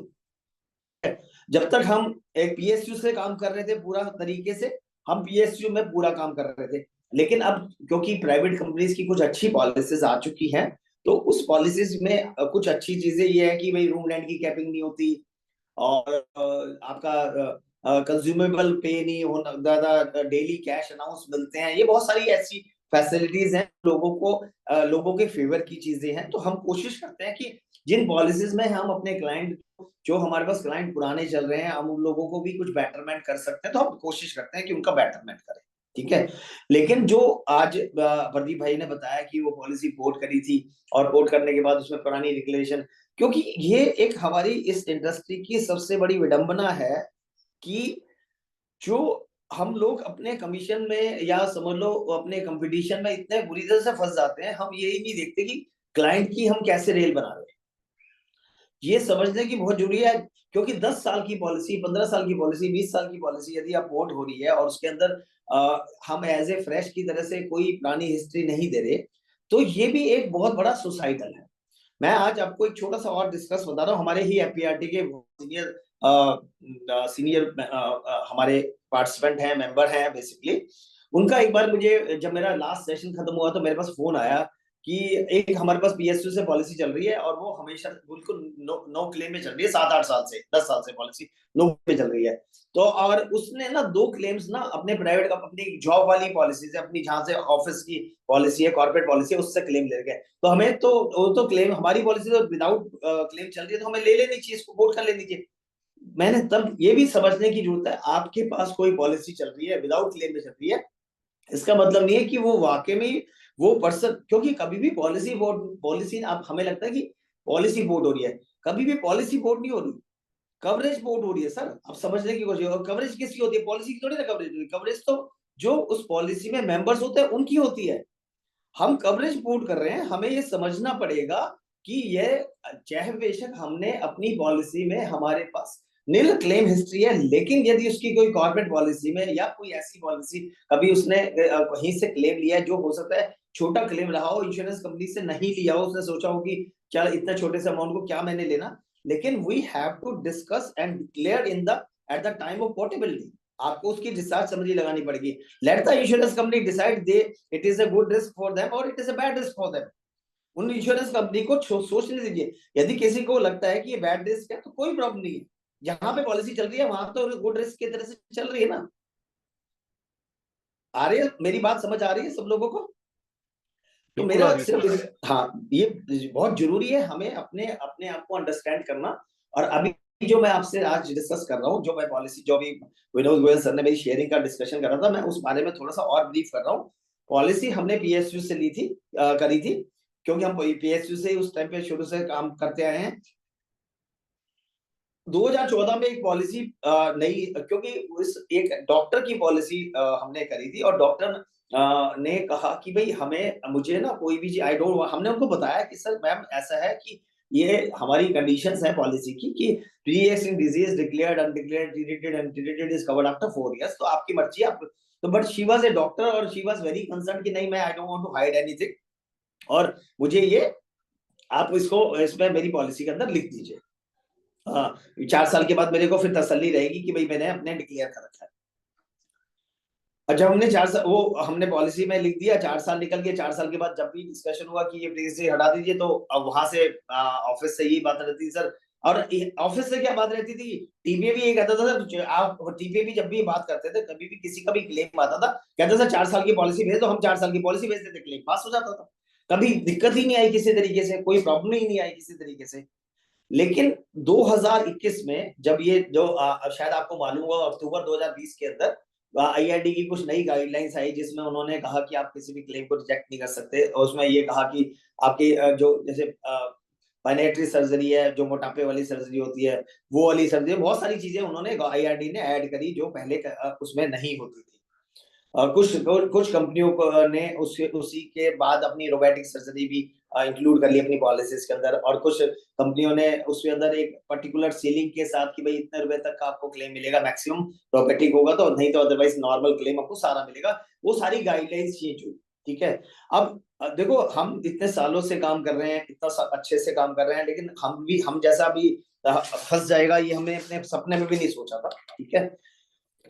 जब तक हम एक पीएसयू से काम कर रहे थे पूरा तरीके से, हम पीएसयू में पूरा काम कर रहे थे, लेकिन अब क्योंकि प्राइवेट कंपनीज की कुछ अच्छी पॉलिसीज आ चुकी हैं, तो उस पॉलिसीज में कुछ अच्छी चीजें ये है कि भाई रूम रेंट की कैपिंग नहीं होती, और आपका कंज्यूमेबल पे नहीं होना, ज्यादा डेली कैश अनाउंस मिलते हैं, ये बहुत सारी ऐसी फैसिलिटीज हैं लोगों के फेवर की चीजें हैं। तो हम कोशिश करते हैं कि जिन पॉलिसीज में हम अपने क्लाइंट, जो हमारे पास क्लाइंट पुराने चल रहे हैं, हम उन लोगों को भी कुछ बेटरमेंट कर सकते हैं, तो हम कोशिश करते हैं कि उनका बेटरमेंट करें, ठीक है। लेकिन जो आज प्रदीप भाई ने बताया कि वो पॉलिसी पोर्ट करी थी, और पोर्ट करने के बाद उसमें पुरानी डिक्लेरेशन, क्योंकि ये एक हमारी इस इंडस्ट्री की सबसे बड़ी विडंबना है कि जो हम लोग अपने कमीशन में, या समझ लो अपने कंपटीशन में इतने बुरी तरह से फंस जाते हैं, हम यही नहीं देखते कि क्लाइंट की हम कैसे रेल बना रहे हैं। ये समझने की बहुत जरूरी है, क्योंकि 10 साल की पॉलिसी, 15 साल की पॉलिसी, 20 साल की पॉलिसी यदि आप पोर्ट हो रही है, और उसके अंदर हम एज ए फ्रेश की तरह से कोई पुरानी हिस्ट्री नहीं दे रहे, तो ये भी एक बहुत बड़ा सुसाइडल है। मैं आज आपको एक छोटा सा और डिस्कस बता रहा हूँ, हमारे ही एफपीआरटी के सीनियर हमारे पार्टिसिपेंट हैं, मेंबर हैं बेसिकली। उनका एक बार मुझे, जब मेरा लास्ट सेशन खत्म हुआ, तो मेरे पास फोन आया कि एक हमारे पास पीएसयू से पॉलिसी चल रही है, और वो हमेशा बिल्कुल नो क्लेम में चल रही है, 7-8 साल से, 10 साल से पॉलिसी नो पे चल रही है। तो और उसने ना 2 क्लेम्स ना अपने प्राइवेट का, अपनी जॉब वाली पॉलिसी से, अपनी जहां से ऑफिस की पॉलिसी है, कॉर्पोरेट पॉलिसी है, उससे क्लेम ले गए। तो हमें तो वो तो क्लेम, हमारी पॉलिसी तो विदाउट क्लेम चल रही है, तो हमें ले लेनी चाहिए, इसको वोट कर लेनी चाहिए। मैंने तब ये भी समझने की जरूरत है, आपके पास कोई पॉलिसी चल रही है विदाउट क्लेम में चल रही है, इसका मतलब नहीं है कि वो वाकई में वो पर्सन, क्योंकि कभी भी पॉलिसी आप, हमें लगता है कि पॉलिसी वोट हो रही है, कभी भी पॉलिसी वोट नहीं हो रही, कवरेज वोट हो रही है सर। आप समझने की कोशिश, और कवरेज किसकी होती है? पॉलिसी की थोड़ी ना कवरेज होती है। कवरेज तो जो उस पॉलिसी में मेंबर्स होते हैं उनकी होती है। हम कवरेज वोट कर रहे हैं, हमें ये समझना पड़ेगा कि ये चाहे बेशक हमने अपनी पॉलिसी में हमारे पास नील क्लेम हिस्ट्री है, लेकिन यदि उसकी कोई कॉर्पोरेट पॉलिसी में या कोई ऐसी पॉलिसी कभी उसने कहीं से क्लेम लिया है, जो हो सकता है छोटा क्लेम रहा हो, इंश्योरेंस कंपनी से नहीं लिया हो, उसने सोचा हो कि क्या इतना छोटे से अमाउंट को क्या मैंने लेना, लेकिन we have to discuss and declare in the at the time of portability. आपको उसकी डिस्चार्ज समझी लगानी पड़ेगी। Let the insurance company decide they it is a good risk for them और it is a bad risk for them. उन insurance company को सोचने दीजिए। यदि किसी को लगता है कि ये बैड रिस्क है तो कोई प्रॉब्लम नहीं है, जहां पे पॉलिसी चल रही है वहां तो गुड रिस्क की तरह से चल रही है ना। आ रही है मेरी बात, समझ आ रही है सब लोगों को? तो बिल्कुल आ मेरा रही है सर। सिर्फ, हाँ, ये बहुत जरूरी है हमें अपने अपने आप को अंडरस्टैंड करना। और अभी जो मैं आपसे आज डिस्कस कर रहा हूँ, जो मैं पॉलिसी, जो भी विनोद गोयल सर ने मेरी शेयरिंग का डिस्कशन करा था, मैं उस बारे में थोड़ा सा और ब्रीफ कर रहा हूँ। पॉलिसी हमने पीएसयू से ली थी, करी थी, क्योंकि हम पीएसयू से उस टाइम पे शुरू से काम करते आए हैं। 2014 में एक पॉलिसी नई, क्योंकि उस एक डॉक्टर की पॉलिसी हमने करी थी, और डॉक्टर ने कहा कि भाई हमें, मुझे ना कोई भी आई डोंट, हमने उनको बताया कि सर मैम ऐसा है कि ये हमारी कंडीशंस है पॉलिसी की कि pre existing disease declared undeclared treated and treated is covered after 4 years, तो आपकी मर्जी, आप तो, but she was a doctor और शी वाज वेरी कंसर्न कि नहीं, मैं I don't want to hide anything, और मुझे ये, आप इसको इसमें मेरी पॉलिसी के अंदर लिख दीजिए। हाँ, 4 साल के बाद मेरे को फिर तसल्ली रहेगी कि भाई मैंने अपने डिक्लेयर कर रखा है। जब हमने 4 साल, वो हमने पॉलिसी में लिख दिया, 4 साल निकल गए, 4 साल के बाद जब भी डिस्कशन हुआ कि ये प्लीज से हटा दीजिए, तो अब वहां से ऑफिस से यही बात रहती थी सर। और ऑफिस से क्या बात रहती थी, टीपीए भी ये कहता था सर, आप टीपीए भी जब भी बात करते थे, कभी भी किसी का भी क्लेम आता था, कहता सर 4 साल की पॉलिसी भेज दो, हम 4 साल की पॉलिसी भेज देते, क्लेम पास हो जाता था। कभी दिक्कत ही नहीं आई किसी तरीके से, कोई प्रॉब्लम ही नहीं आई किसी तरीके से। लेकिन 2021 में जब ये जो शायद आपको मालूम होगा, अक्टूबर 2020 के अंदर आईआरडी की कुछ नई गाइडलाइंस आई, जिसमें उन्होंने कहा कि आप किसी भी क्लेम को रिजेक्ट नहीं कर सकते, और उसमें ये कहा कि आपकी जो जैसे पैनेट्री सर्जरी है, जो मोटापे वाली सर्जरी होती है, वो वाली सर्जरी, बहुत सारी चीजें उन्होंने आईआरडी ने ऐड करी जो पहले उसमें नहीं होती थी। कुछ कंपनियों को ने उसी के बाद अपनी रोबोटिक सर्जरी भी इंक्लूड कर ली अपनी पॉलिसीज के अंदर, और कुछ कंपनियों ने उसके अंदर एक पर्टिकुलर सीलिंग के साथ कि भाई इतने रुपए तक का आपको क्लेम मिलेगा मैक्सिमम, रोबोटिक होगा तो, नहीं तो अदरवाइज नॉर्मल क्लेम आपको सारा मिलेगा। वो सारी गाइडलाइंस चेंज हुई, ठीक है। अब देखो, हम इतने सालों से काम कर रहे हैं, इतना अच्छे से काम कर रहे हैं, लेकिन हम जैसा भी फंस जाएगा ये हमने अपने सपने में भी नहीं सोचा था, ठीक है।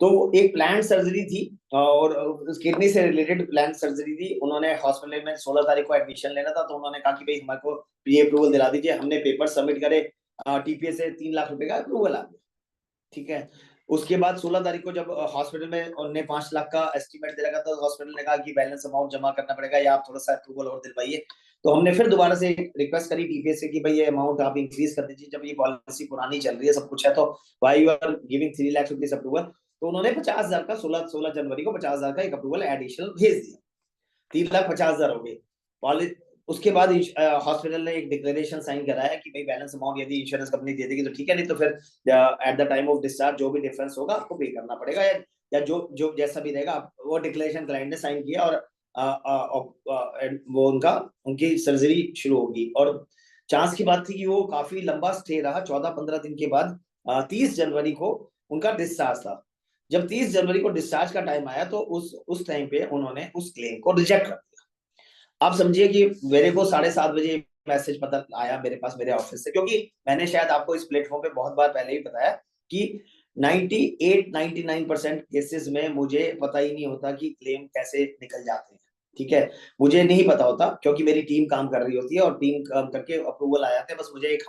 तो एक प्लान सर्जरी थी, और किडनी से रिलेटेड प्लान सर्जरी थी। उन्होंने हॉस्पिटल में 16 तारीख को एडमिशन लेना था, तो उन्होंने कहा कि भाई हमारे को प्री अप्रूवल दिला दीजिए। हमने पेपर सबमिट करे, टीपीए से 3 लाख रुपए का अप्रूवल आ गया, ठीक है। उसके बाद 16 तारीख को जब हॉस्पिटल में उन्होंने 5 लाख का एस्टिमेट दे रखा था, हॉस्पिटल ने कहा कि बैलेंस अमाउंट जमा करना पड़ेगा या आप थोड़ा सा अप्रूवल और दिलवाइए। तो हमने फिर दोबारा से रिक्वेस्ट करी टीपीए से कि भाई ये अमाउंट आप इंक्रीज कर दीजिए, जब ये पॉलिसी पुरानी चल रही है, सब कुछ है, तो why you are giving 3 lakh rupees approval. तो उन्होंने 50,000 का 16 जनवरी को 50,000 का एक अप्रूवल एडिशनल भेज दिया, 3,50,000 हो गए। उसके बाद हॉस्पिटल ने एक डिक्लेरेशन साइन कराया कि भाई बैलेंस अमाउंट यदि इंश्योरेंस कंपनी दे देगी तो ठीक है, नहीं तो फिर eight the time of discharge जो भी डिफरेंस होगा आपको पे करना पड़ेगा, या जो जैसा भी रहेगा। वो डिक्लेरेशन क्लाइंट ने साइन किया, और वो उनकी सर्जरी शुरू होगी। और चांस की बात थी कि वो काफी लंबा स्टे रहा, 14-15 दिन के बाद 30 जनवरी को उनका डिस्चार्ज था। जब 30 जनवरी को डिस्चार्ज का टाइम आया, तो उस टाइम पे उन्होंने उस क्लेम को रिजेक्ट कर दिया। आप समझिए कि मेरे को 7:30 बजे मैसेज पता आया मेरे पास, मेरे ऑफिस से, क्योंकि मैंने शायद आपको इस प्लेटफॉर्म पे बहुत बार पहले ही बताया कि 98-99% केसेस में मुझे पता ही नहीं होता कि क्लेम कैसे निकल जाते हैं, ठीक है। मुझे नहीं पता होता, क्योंकि मेरी टीम काम कर रही होती है, और टीम काम करके अप्रूवल आ जाते हैं। बस मुझे एक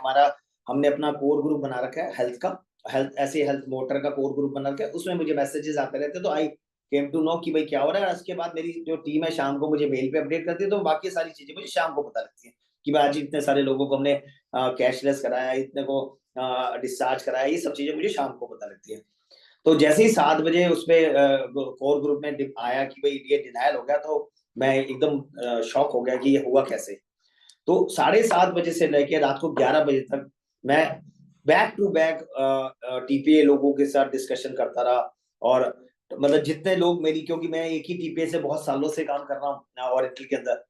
हमने अपना कोर ग्रुप बना रखा है हेल्थ का, हेल्थ मोटर का कोर ग्रुप बना रखा है, उसमें मुझे मैसेजेस आते रहते हैं। तो आई केम टू नो कि भाई क्या हो रहा है। उसके बाद मेरी जो टीम है शाम को मुझे मेल पे अपडेट करती है, तो बाकी सारी चीजें मुझे शाम को पता लगती है कि भाई आज इतने सारे लोगों को हमने कैशलेस कराया, इतने को डिस्चार्ज कराया, ये सब चीजें मुझे शाम को पता लगती है। तो जैसे ही 7 बजे उसपे कोर ग्रुप में आया कि भाई ये डिनायल हो गया, तो मैं एकदम शॉक हो गया कि ये हुआ कैसे। तो 7:30 बजे से लेकर रात को 11 बजे तक मैं बैक टू बैक टीपीए लोगों के साथ डिस्कशन करता रहा। और मतलब जितने लोग मेरी, क्योंकि मैं एक ही टीपीए से बहुत सालों से काम कर रहा हूँ ऑरेकल के अंदर,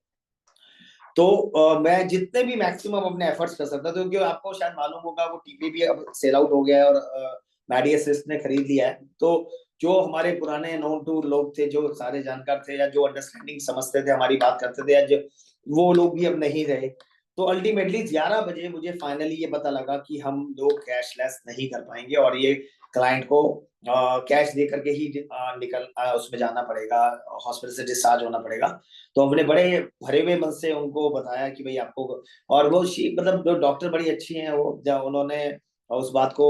तो मैं जितने भी मैक्सिमम अपने एफर्ट्स कर सकता था, क्योंकि आपको शायद मालूम होगा वो टीपी भी अब सेल आउट हो गया है और मैडी असिस्ट ने खरीद लिया है। तो जो हमारे पुराने नोन टू लोग थे, जो सारे जानकार थे या जो अंडरस्टैंडिंग समझते थे, हमारी बात करते थे, या वो लोग भी अब नहीं रहे। तो अल्टीमेटली 11 बजे मुझे फाइनली ये पता लगा कि हम लोग कैशलेस नहीं कर पाएंगे और ये क्लाइंट को कैश दे करके ही निकल उसमें जाना पड़ेगा, हॉस्पिटल से डिस्चार्ज होना पड़ेगा। तो हमने बड़े भरे हुए मन से उनको बताया कि भाई आपको, और वो मतलब डॉक्टर बड़ी अच्छी हैं, वो जब उन्होंने उस बात को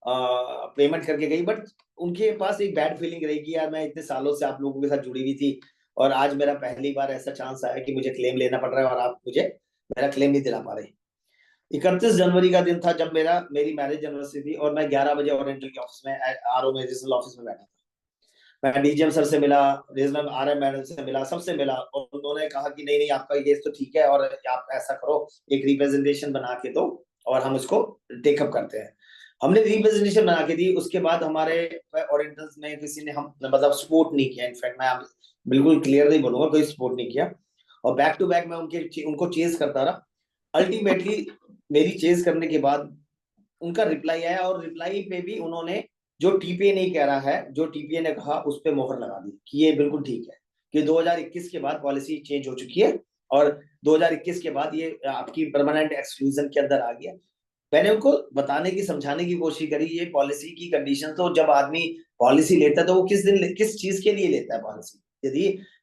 पेमेंट करके गई, बट उनके पास एक बैड फीलिंग रहेगी, यार मैं इतने सालों से आप लोगों के साथ जुड़ी हुई थी और आज मेरा पहली बार ऐसा चांस आया कि मुझे क्लेम लेना पड़ रहा है और आप मुझे मेरा क्लेम नहीं दिला पा रहे। 31 जनवरी का दिन था जब मेरी मैरिज एनिवर्सरी थी और मैं 11 बजे ओरिएंटल के ऑफिस में, आरओ में, रीजनल ऑफिस में बैठा था। मैं डीजीएम सर से मिला, रीजनल आरएम मैडम से मिला, सबसे मिला, और उन्होंने कहा कि नहीं नहीं आपका केस तो ठीक है और आप ऐसा करो, एक रिप्रेजेंटेशन बना के दो और हम उसको टेकअप करते हैं। हमने रिप्रेजेंटेशन बना के दी। उसके बाद हमारे ओरिएंटल्स में किसी ने हम मतलब सपोर्ट नहीं किया। इनफैक्ट मैं बिल्कुल क्लियर नहीं बोलूंगा, कोई सपोर्ट नहीं किया और बैक टू बैक मैं उनको चेज करता रहा। अल्टीमेटली मेरी चेज करने के बाद उनका रिप्लाई आया और रिप्लाई पे भी उन्होंने जो टीपीए नहीं कह रहा है, जो टीपीए ने कहा उस पे मोहर लगा दी कि ये बिल्कुल ठीक है कि 2021 के बाद पॉलिसी चेंज हो चुकी है और 2021 के बाद ये आपकी परमानेंट एक्सक्लूजन के अंदर आ गया। मैंने उनको बताने की, समझाने की कोशिश करी, ये पॉलिसी की कंडीशन, तो जब आदमी पॉलिसी लेता है तो वो किस चीज के लिए लेता है पॉलिसी।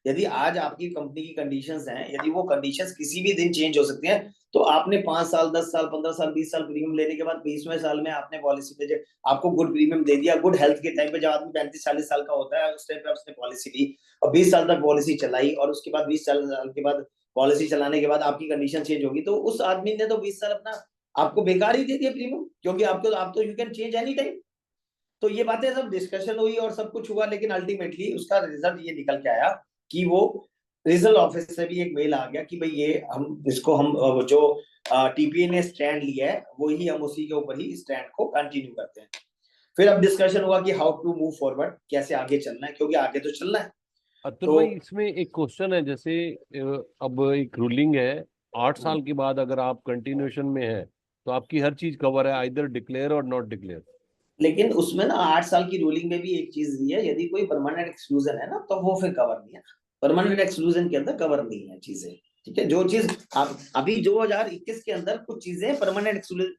यदि आज आपकी कंपनी की कंडीशंस हैं, यदि वो कंडीशंस किसी भी दिन चेंज हो सकती हैं, तो आपने 5 साल 10 साल 15 साल 20 साल प्रीमियम लेने के बाद 20वें साल में आपने पॉलिसी पे आपको गुड प्रीमियम दे दिया, गुड हेल्थ के टाइम पे, जब आदमी 35-40 साल का होता है उस टाइम पे आपने पॉलिसी ली और 20 साल तक पॉलिसी चलाई और उसके बाद 20 साल के बाद पॉलिसी चलाने के बाद आपकी कंडीशन चेंज होगी, तो उस आदमी ने तो 20 साल अपना आपको बेकार ही दे दिया प्रीमियम, क्योंकि आप तो you can change any time. तो ये बातें सब डिस्कशन हुई और सब कुछ हुआ, लेकिन अल्टीमेटली उसका रिजल्ट ये निकल के आया कि वो रीजनल ऑफिस से भी एक मेल आ गया कि भाई ये हम इसको हम जो टीपीए ने स्टैंड लिया है वही हम उसी के ऊपर ही स्टैंड को कंटिन्यू करते हैं। फिर अब डिस्कशन हुआ कि हाउ टू मूव फॉरवर्ड, कैसे आगे चलना है, क्योंकि आगे तो चलना है। अतुल भाई, इसमें एक क्वेश्चन है, जैसे अब एक रूलिंग है 8 साल के बाद अगर आप कंटिन्यूएशन में है तो आपकी हर चीज कवर है, आइदर डिक्लेयर और नॉट डिक्लेयर। लेकिन उसमें ना 8 साल की रूलिंग में भी एक चीज दी है, यदि कोई परमानेंट एक्सक्लूजन है ना तो वो फिर कवर नहीं है। परमानेंट एक्सक्लूजन के अंदर कवर नहीं है चीजें, ठीक है। जो चीज आप अभी 2021 के अंदर कुछ चीजें परमानेंट एक्सक्लूजन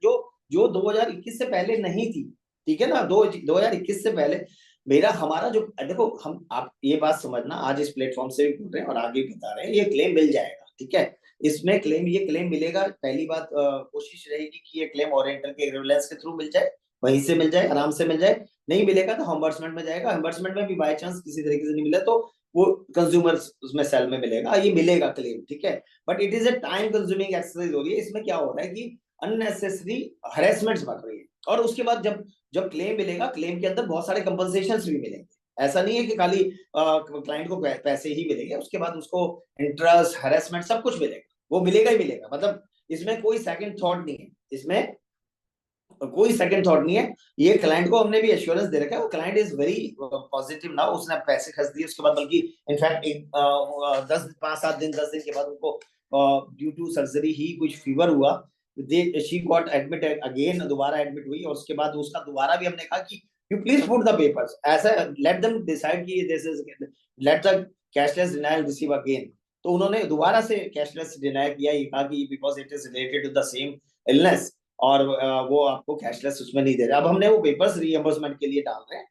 जो 2021 से पहले नहीं थी, ठीक है ना, 2021 से पहले हमारा जो, देखो हम, आप ये बात समझना, आज इस प्लेटफॉर्म से भी बोल रहे हैं और आगे भी बता रहे हैं, ये क्लेम मिल जाएगा, ठीक है। इसमें ये क्लेम मिलेगा। पहली बात कोशिश रहेगी कि ये क्लेम ओरिएंटल के रिलायंस के थ्रू मिल जाए, वहीं से मिल जाए, आराम से मिल जाए। नहीं मिलेगा तो हम्बर्समेंट में जाएगा, हम्बर्समेंट में भी बाय चांस किसी तरीके से नहीं मिला तो वो कंज्यूमर उसमें सेल में मिलेगा, ये मिलेगा क्लेम, ठीक है। But it is a time consuming exercise हो रही है। इसमें क्या हो रहा है कि अननेसेसरी हरेसमेंट्स बढ़ रही है और उसके बाद जब क्लेम मिलेगा, क्लेम के अंदर बहुत सारे कंपनसेशंस भी मिलेंगे। ऐसा नहीं है कि खाली क्लाइंट को पैसे ही मिलेंगे, उसके बाद उसको इंटरेस्ट, हरेसमेंट, सब कुछ मिलेगा, वो मिलेगा ही मिलेगा। मतलब इसमें कोई सेकंड थॉट नहीं है, इसमें कोई सेकंड थॉट नहीं है। ये क्लाइंट को हमने भी एश्योरेंस दे रखा है, client is very positive now. उसने पैसे खर्च दिए उसके बाद, बल्कि इनफैक्ट 10 दिन के बाद उनको ड्यू टू सर्जरी ही कुछ फीवर हुआ, शी गॉट एडमिट अगेन, दोबारा एडमिट हुई और उसके बाद उसका दोबारा भी हमने कहा कि you please put the papers, ऐसा लेट देम डिसाइड कि this is, let the cashless denial receive again. तो उन्होंने दोबारा से कैशलेस डिनाई किया, ये कहा कि because it is related to the same illness और वो आपको कैशलेस उसमें नहीं दे रहे। अब हमने वो पेपर्स रीइंबर्समेंट के लिए डाल रहे हैं,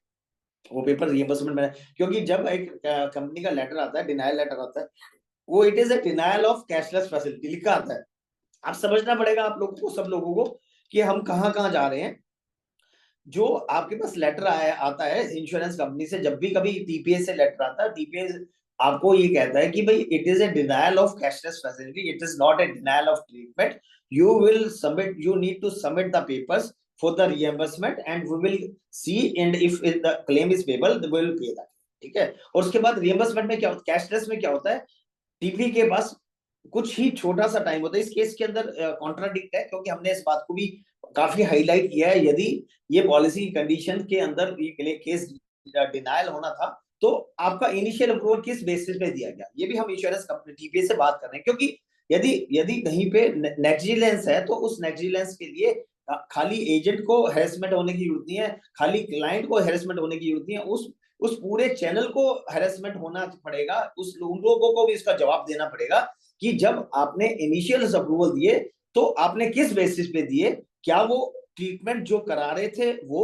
वो पेपर रीइंबर्समेंट में, क्योंकि जब एक कंपनी का लेटर आता है, डिनायल लेटर आता है, वो it is a denial of cashless facility लिखा आता है। आप समझना पड़ेगा आप लोगों को, सब लोगों को, कि हम कहाँ कहाँ जा रहे हैं। जो आपके पास लेटर आता है इंश्योरेंस कंपनी से, जब भी कभी टीपीए से लेटर आता है, टीपीए आपको ये कहता है कि भाई it is a denial of cashless facility, it is not a denial of treatment, you will submit, you need to submit the papers for the reimbursement and we will see, and if the claim is payable we will pay that, ठीक है। और उसके बाद reimbursement में क्या होता है, cashless में क्या होता है, टीपी के पास कुछ ही छोटा सा टाइम होता है। इस केस के अंदर कॉन्ट्राडिक्ट है, क्योंकि हमने इस बात को भी काफी हाईलाइट किया है। यदि ये पॉलिसी कंडीशन के अंदर ये केस डिनायल होना था, तो आपका इनिशियल अप्रूवल किस बेसिस पे दिया गया, ये भी हम इंश्योरेंस कंपनी टीपीए से बात कर रहे हैं। क्योंकि यदि कहीं पे नेग्लिजेंस है, तो उस नेग्लिजेंस के लिए खाली एजेंट को हैरेसमेंट होने की जरूरत नहीं है, खाली क्लाइंट को हैरेसमेंट होने की जरूरत नहीं है, उस पूरे चैनल को हैरेसमेंट होना पड़ेगा। उन लोगों को भी इसका जवाब देना पड़ेगा कि जब आपने इनिशियल अप्रूवल दिए तो आपने किस बेसिस पे दिए, क्या वो ट्रीटमेंट जो करा रहे थे वो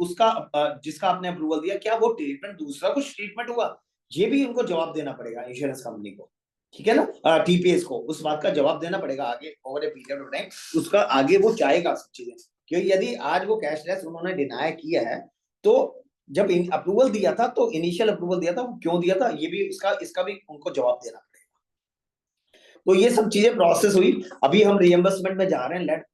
उसका जिसका आपने अप्रूवल दिया, क्या वो ट्रीटमेंट दूसरा कुछ ट्रीटमेंट हुआ, ये भी उनको जवाब देना पड़ेगा इंश्योरेंस कंपनी को, ठीक है ना। टीपीएस को उस बात का जवाब देना पड़ेगा आगे over a period of time, उसका आगे वो चाहेगा सब चीजें। क्योंकि यदि आज वो कैशलेस उन्होंने डिनाई किया है, तो जब अप्रूवल दिया था तो इनिशियल अप्रूवल दिया था, वो क्यों दिया था, ये भी इसका भी उनको जवाब देना पड़ेगा। तो ये सब चीजें प्रोसेस हुई। अभी हम रिएम्बर्समेंट में जा रहे हैं। Let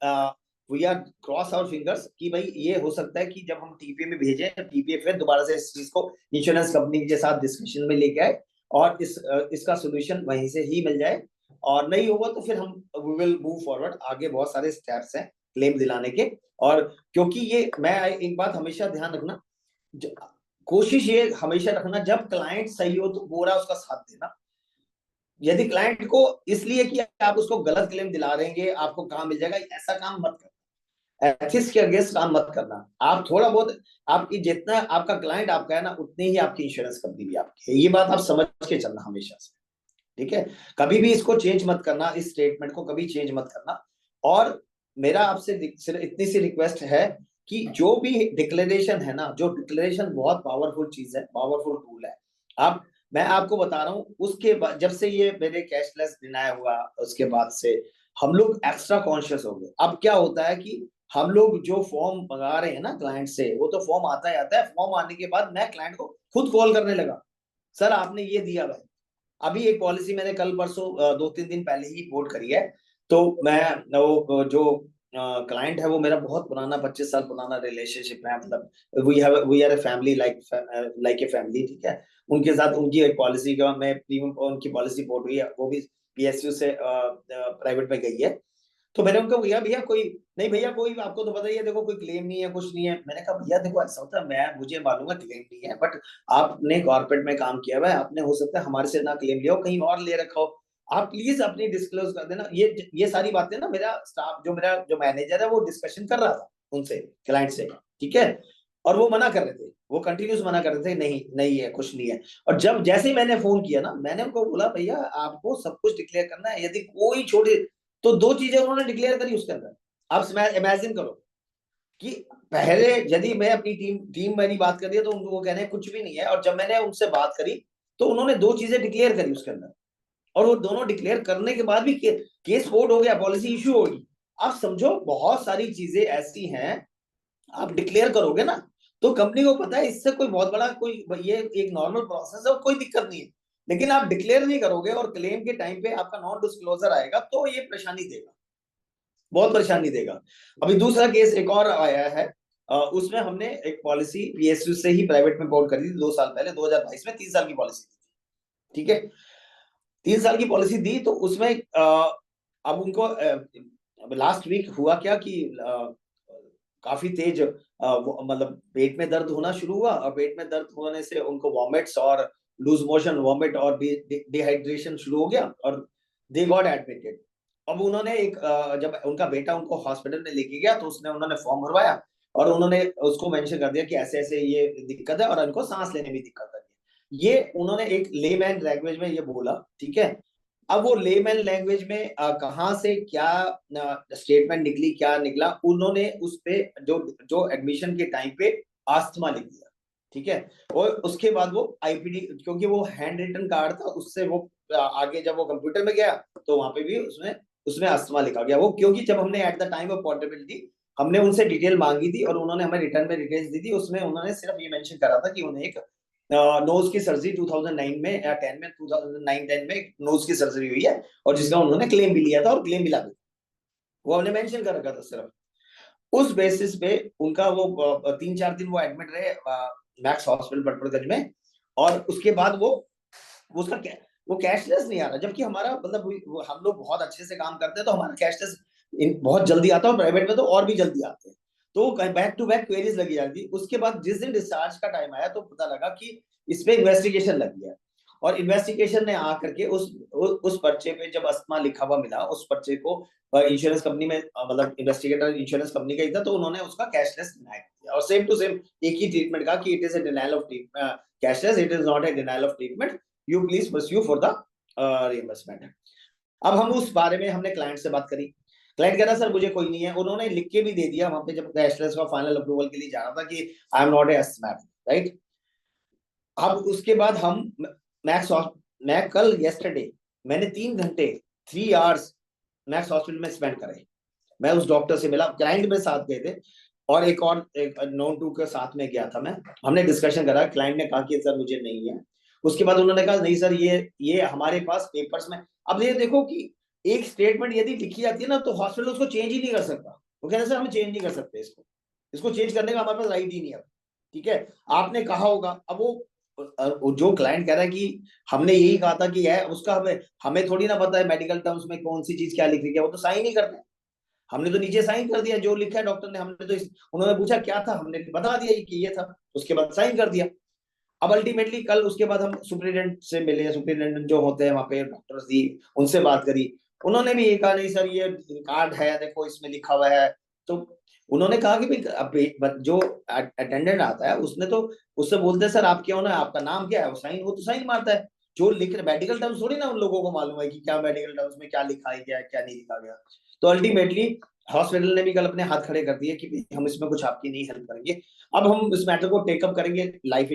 we are cross our fingers कि भाई ये हो सकता है कि जब हम टीपीए में भेजें, टीपीए फिर दोबारा से इस चीज को इंश्योरेंस कंपनी के साथ डिस्कशन में लेके आए और इसका सोल्यूशन वहीं से ही मिल जाए। और नहीं होगा तो फिर हम वी विल मूव फॉरवर्ड। आगे बहुत सारे स्टेप्स हैं क्लेम दिलाने के। और क्योंकि ये मैं एक बात हमेशा ध्यान रखना, कोशिश ये हमेशा रखना, जब क्लाइंट सही हो तो पूरा उसका साथ देना। यदि क्लाइंट को इसलिए कि आप उसको गलत क्लेम दिला देंगे आपको काम मिल जाएगा, ऐसा काम मत करना, एथिक्स के अगेंस्ट काम मत करना। आप थोड़ा बहुत, आपकी जितना आपका क्लाइंट आपका है ना, उतनी ही आपकी इंश्योरेंस कंपनी भी आपकी है। ये बात आप समझ के चलना हमेशा से, ठीक है। कभी भी इसको चेंज मत करना, इस स्टेटमेंट को कभी चेंज मत करना। और मेरा आपसे इतनी सी रिक्वेस्ट है कि जो भी डिक्लेरेशन है ना, जो डिक्लेरेशन बहुत पावरफुल चीज है, पावरफुल टूल है। मैं आपको बता रहा हूँ, उसके बाद जब से ये मेरे कैशलेस डिनाई हुआ, उसके बाद से हम लोग एक्स्ट्रा कॉन्शियस हो गए। अब क्या होता है कि हम लोग जो फॉर्म मंगा रहे हैं ना क्लाइंट से, वो तो फॉर्म आता ही आता है। फॉर्म आने के बाद मैं क्लाइंट को खुद कॉल करने लगा, सर आपने ये दिया भाई। अभी एक पॉलिसी मैंने कल परसों 2-3 दिन पहले ही कोट करी है। तो मैं वो जो क्लाइंट है वो मेरा बहुत पुराना 25 साल पुराना रिलेशनशिप है। मतलब we are a family, like a family, ठीक है। उनके साथ उनकी एक पॉलिसी का मैं प्रीमियम, उनकी पॉलिसी पोर्ट हुई है, वो भी पीएसयू से प्राइवेट में गई है। तो मैंने उनको भैया कोई नहीं, भैया कोई, आपको तो पता ही है, देखो कोई क्लेम नहीं है, कुछ नहीं है। मैंने कहा भैया देखो ऐसा होता है, मुझे मालूम है क्लेम नहीं है, बट आपने कॉर्पोरेट में काम किया हुआ है, आपने हो सकता है हमारे से ना क्लेम लिया हो, कहीं और ले रखा हो, आप प्लीज अपनी डिस्क्लोज कर देना। ये सारी बातें ना मेरा स्टाफ, जो मैनेजर है, वो डिस्कशन कर रहा था उनसे, क्लाइंट से, ठीक है। और वो मना कर रहे थे, वो कंटिन्यूस मना कर रहे थे, नहीं नहीं है, कुछ नहीं है। और जब जैसे ही मैंने फोन किया ना, मैंने उनको बोला भैया आपको सब कुछ डिक्लेयर करना है, यदि कोई छोटे, तो 2 चीजें उन्होंने डिक्लेयर करी उसके अंदर। आप इमेजिन करो कि पहले यदि मैं अपनी टीम मेरी बात कर रही है तो उनको वो कह रहे हैं कुछ भी नहीं है। और जब मैंने उनसे बात करी तो उन्होंने 2 चीजें डिक्लेयर करी उसके अंदर, और वो दोनों डिक्लेयर करने के बाद भी केस फोर्ड हो गया, पॉलिसी इश्यू होगी। आप समझो बहुत सारी चीजें ऐसी हैं, आप डिक्लेयर करोगे ना तो कंपनी को पता है इससे कोई बहुत बड़ा कोई, ये एक नॉर्मल प्रोसेस है, कोई दिक्कत नहीं है। लेकिन आप डिक्लेयर नहीं करोगे और क्लेम के टाइम पे आपका नॉन डिस्क्लोजर आएगा, तो ये परेशानी देगा, बहुत परेशानी देगा। अभी दूसरा केस एक और आया है, उसमें हमने एक पॉलिसी पीएसयू से ही प्राइवेट में पोर्ट करी थी 2 साल पहले, 2022 में 3 साल की पॉलिसी थी, ठीक है। 3 साल की पॉलिसी दी, तो उसमें अब उनको लास्ट वीक हुआ क्या कि काफी तेज मतलब पेट में दर्द होना शुरू हुआ, और पेट में दर्द होने से उनको वॉमिट्स और लूज मोशन, वॉमिट और डिहाइड्रेशन शुरू हो गया, और दे गॉट एडमिटेड। अब उन्होंने जब उनका बेटा उनको हॉस्पिटल में लेके गया, तो उन्होंने फॉर्म भरवाया और उन्होंने उसको मेंशन कर दिया कि ऐसे ऐसे ये दिक्कत है और उनको सांस लेने में दिक्कत है। ये उन्होंने एक लेमैन लैंग्वेज में ये बोला, ठीक है। अब वो लेमैन लैंग्वेज में कहां से क्या स्टेटमेंट निकली, क्या निकला, उन्होंने उस पे जो एडमिशन के टाइम पे आस्थमा लिख दिया, ठीक है। और उसके बाद वो आईपीडी, क्योंकि वो हैंड रिटन कार्ड था, उससे वो आगे जब वो कंप्यूटर में गया तो वहां पे भी उसमें आस्थमा लिखा गया। वो क्योंकि जब हमने eight the time of portability हमने उनसे डिटेल मांगी थी और उन्होंने हमें रिटर्न में डिटेल्स दी थी, उसमें उन्होंने सिर्फ ये मेंशन करा था कि उन्हें एक नोज की सर्जरी 2009 में या 10 में 2009-10 में नोज की सर्जरी हुई है, और जिसका उन्होंने क्लेम भी लिया था और क्लेम भी ला दिया, वो हमने मेंशन कर रखा था सिर्फ। उस बेसिस पे उनका वो 3-4 दिन वो एडमिट रहे मैक्स हॉस्पिटल बटपड़गंज में। और उसके बाद वो उसका वो कैशलेस नहीं आ रहा, जबकि हमारा मतलब हम लोग बहुत अच्छे से काम करते हैं तो हमारा कैशलेस बहुत जल्दी आता है, और प्राइवेट में तो और भी जल्दी आते हैं। तो बैक टू बैक क्वेरीज लगी जाती थी। उसके बाद जिस दिन डिस्चार्ज का टाइम आया तो पता लगा कि इस पे इन्वेस्टिगेशन लगी है, और इन्वेस्टिगेशन ने आकर के उस पर्चे पे जब अस्थमा लिखा हुआ मिला, उस पर्चे को इंश्योरेंस कंपनी में मतलब इन्वेस्टिगेटर इंश्योरेंस कंपनी का ही था, तो उन्होंने उसका कैशलेस डिनाई कर दिया, और सेम टू सेम एक ही ट्रीटमेंट कहा कि it is a denial of cashless, it is not a denial of treatment, you please pursue for the reimbursement. अब हम उस बारे में हमने क्लाइंट से बात करी, क्लाइंट कह रहा सर मुझे कोई नहीं है, उन्होंने लिख के भी दे दिया वहां पे जब कैशलेस का फाइनल अप्रूवल के लिए जा रहा था कि आई am not a asthmatic, right. अब उसके बाद हम मैं कल येस्टरडे मैंने 3 घंटे 3 आवर्स मैक्स हॉस्पिटल में स्पेंड करे। मैं उस डॉक्टर से मिला, क्लाइंट मेरे साथ गए थे, और एक नॉन टू के साथ में गया था मैं। हमने डिस्कशन करा, क्लाइंट ने कहा कि सर मुझे नहीं है। उसके बाद उन्होंने कहा नहीं सर ये हमारे पास पेपर्स में। अब ये देखो कि एक स्टेटमेंट यदि लिखी जाती है ना तो हॉस्पिटल उसको चेंज ही नहीं कर सकता। वो कह रहे सर हम चेंज नहीं कर सकते, इसको चेंज करने का हमारे पास राइट ही नहीं है। ठीक है, आपने कहा होगा। अब वो जो क्लाइंट कह रहा है कि हमने यही कहा था कि है उसका हमें थोड़ी ना पता है मेडिकल टर्म्स में कौन सी चीज क्या लिख रही है, वो तो साइन नहीं करते। हमने तो नीचे साइन कर दिया जो लिखा है डॉक्टर ने, हमने तो उन्होंने पूछा क्या था, हमने बता दिया कि ये था, उसके बाद साइन कर दिया। अब अल्टीमेटली कल उसके बाद हम सुपरिटेंडेंट से मिले, सुपरिटेंडेंट जो होते हैं वहां पे डॉक्टर्स दी, उनसे बात करी। उन्होंने भी ये कहा नहीं सर ये कार्ड है, देखो इसमें लिखा हुआ है। तो उन्होंने कहा कि भाई जो अटेंडेंट आता है उसने तो उससे बोलते हैं सर आप क्या होना है, आपका नाम क्या है, वो तो साइन मारता है। जो लिख रहे मेडिकल टर्म्स थोड़ी ना उन लोगों को मालूम है कि क्या मेडिकल टर्म्स में क्या लिखा है, क्या नहीं लिखा गया। तो अल्टीमेटली हॉस्पिटल ने भी कल अपने हाथ खड़े कर दिए कि हम इसमें कुछ आपकी नहीं हेल्प करेंगे। अब हम इस मैटर को टेकअप करेंगे लाइफ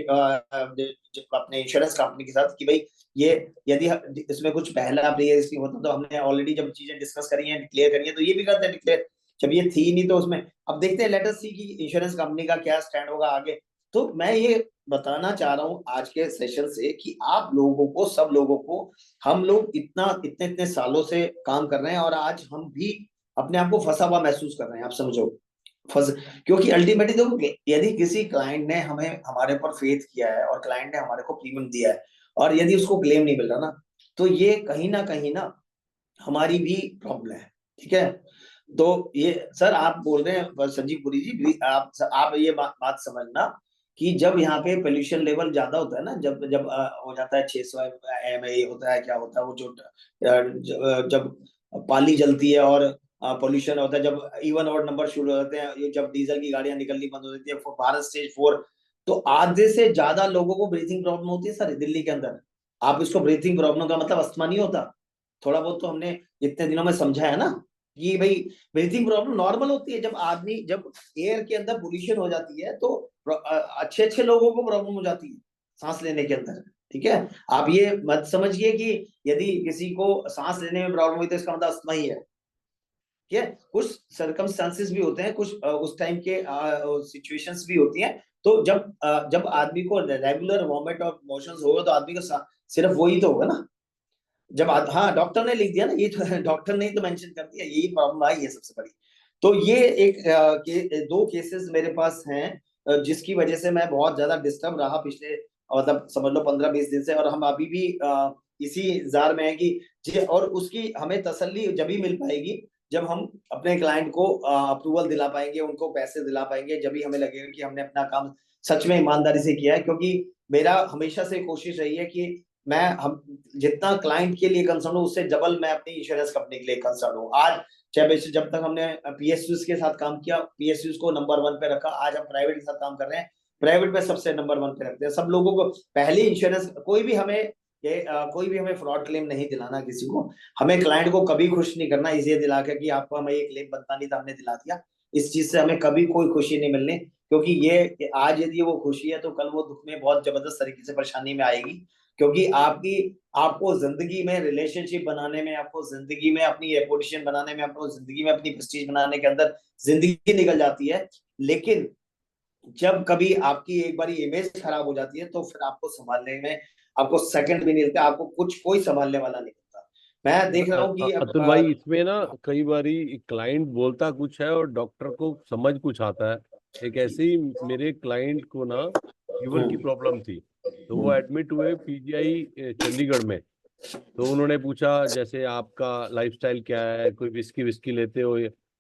अपने इंश्योरेंस कंपनी के साथ कि भाई ये यदि इसमें कुछ पहला प्री होता तो हमने ऑलरेडी जब चीजें डिस्कस करी हैं, डिक्लेयर करी है, तो ये भी करते हैं डिक्लेयर। जब ये थी नहीं तो उसमें अब देखते हैं, लेट अस सी कि इंश्योरेंस कंपनी का क्या स्टैंड होगा आगे। तो मैं ये बताना चाह रहा हूँ आज के सेशन से कि आप लोगों को, सब लोगों को, हम लोग इतने सालों से काम कर रहे हैं और आज हम भी अपने आप को फंसा हुआ महसूस कर रहे हैं। आप समझो क्योंकि अल्टीमेटली देखो यदि किसी क्लाइंट ने हमारे ऊपर फेथ किया है और क्लाइंट ने हमारे को प्रीमियम दिया है और यदि उसको क्लेम नहीं मिल रहा ना, तो ये कहीं ना हमारी भी प्रॉब्लम है। ठीक है, तो ये सर आप बोल रहे हैं संजीव पुरी जी, आप ये बात समझना कि जब यहाँ पे पोल्यूशन लेवल ज्यादा होता है ना, जब हो जाता है 600 MA होता है, क्या होता है वो जो जब पाली जलती है और पोल्यूशन होता है, जब इवन और नंबर शुरू हो जाते हैं, ये जब डीजल की गाड़ियां निकलनी बंद हो जाती है, भारत स्टेज 4, तो आधे से ज्यादा लोगों को ब्रीथिंग प्रॉब्लम होती है सर दिल्ली के अंदर। आप इसको ब्रीथिंग प्रॉब्लम का मतलब अस्थमा नहीं होता, थोड़ा बहुत तो हमने इतने दिनों में समझा है ना कि भाई ब्रीथिंग प्रॉब्लम नॉर्मल होती है। जब एयर के अंदर पोल्यूशन हो जाती है तो अच्छे लोगों को प्रॉब्लम हो जाती है सांस लेने के अंदर। ठीक है, आप ये मत समझिए कि यदि किसी को सांस लेने में प्रॉब्लम हुई तो इसका मतलब अस्थमा ही है। ठीक है, कुछ सर्कमस्टांसेस भी होते हैं, कुछ उस टाइम के सिचुएशंस भी होती हैं। तो जब आदमी को रेगुलर वॉमिट और मोशंस होगा तो आदमी का सिर्फ वही तो होगा ना। हाँ डॉक्टर ने लिख दिया ना, ये तो डॉक्टर ने तो मेंशन कर दिया, यही प्रॉब्लम आई है सबसे बड़ी। तो ये दो केसेस मेरे पास हैं जिसकी वजह से मैं बहुत ज्यादा डिस्टर्ब रहा पिछले मतलब समझ लो 15-20 दिन से, और हम अभी भी इसी इंतजार में है कि और उसकी हमें तसल्ली जब ही मिल पाएगी जब हम अपने क्लाइंट को अप्रूवल दिला पाएंगे, उनको पैसे दिला पाएंगे, जब भी हमें लगेगा कि हमने अपना काम सच में ईमानदारी से किया है। क्योंकि मेरा हमेशा से कोशिश रही है कि हम जितना क्लाइंट के लिए कंसर्न हूँ उससे डबल मैं अपनी इंश्योरेंस कंपनी के लिए कंसर्न हूँ। आज चाहे जब तक हमने PSUs के साथ काम किया, PSUs को नंबर 1 पे रखा, आज हम प्राइवेट के साथ काम कर रहे हैं, प्राइवेट पे सबसे नंबर 1 पे रखते हैं। सब लोगों को पहली इंश्योरेंस, कोई भी हमें फ्रॉड क्लेम नहीं दिलाना किसी को, हमें क्लाइंट को कभी खुश नहीं करना इसे दिला के कि आपको हमें ये क्लेम बनता नहीं था हमने दिला दिया। इस चीज से हमें कभी कोई खुशी नहीं मिलनी, क्योंकि ये आज यदि वो खुशी है तो कल वो दुख में बहुत जबरदस्त तरीके से परेशानी में आएगी। क्योंकि आपको जिंदगी में रिलेशनशिप बनाने में, आपको जिंदगी में अपनी रेपुटेशन बनाने में, आपको जिंदगी में अपनी प्रेस्टीज बनाने के अंदर जिंदगी निकल जाती है। लेकिन जब कभी आपकी एक बारी इमेज खराब हो जाती है तो फिर आपको संभालने में आपको सेकंड भी नहीं लगता, आपको कोई संभालने वाला नहीं होता। मैं देख रहा हूँ कि अतुल भाई इसमें ना कई बारी क्लाइंट बोलता कुछ है और डॉक्टर को समझ कुछ आता है। एक ऐसे ही मेरे क्लाइंट को ना लीवर की प्रॉब्लम थी, तो वो एडमिट हुए PGI चंडीगढ़ में। तो उन्होंने पूछा जैसे आपका लाइफस्टाइल क्या है, कोई विस्की विस्की लेते हो?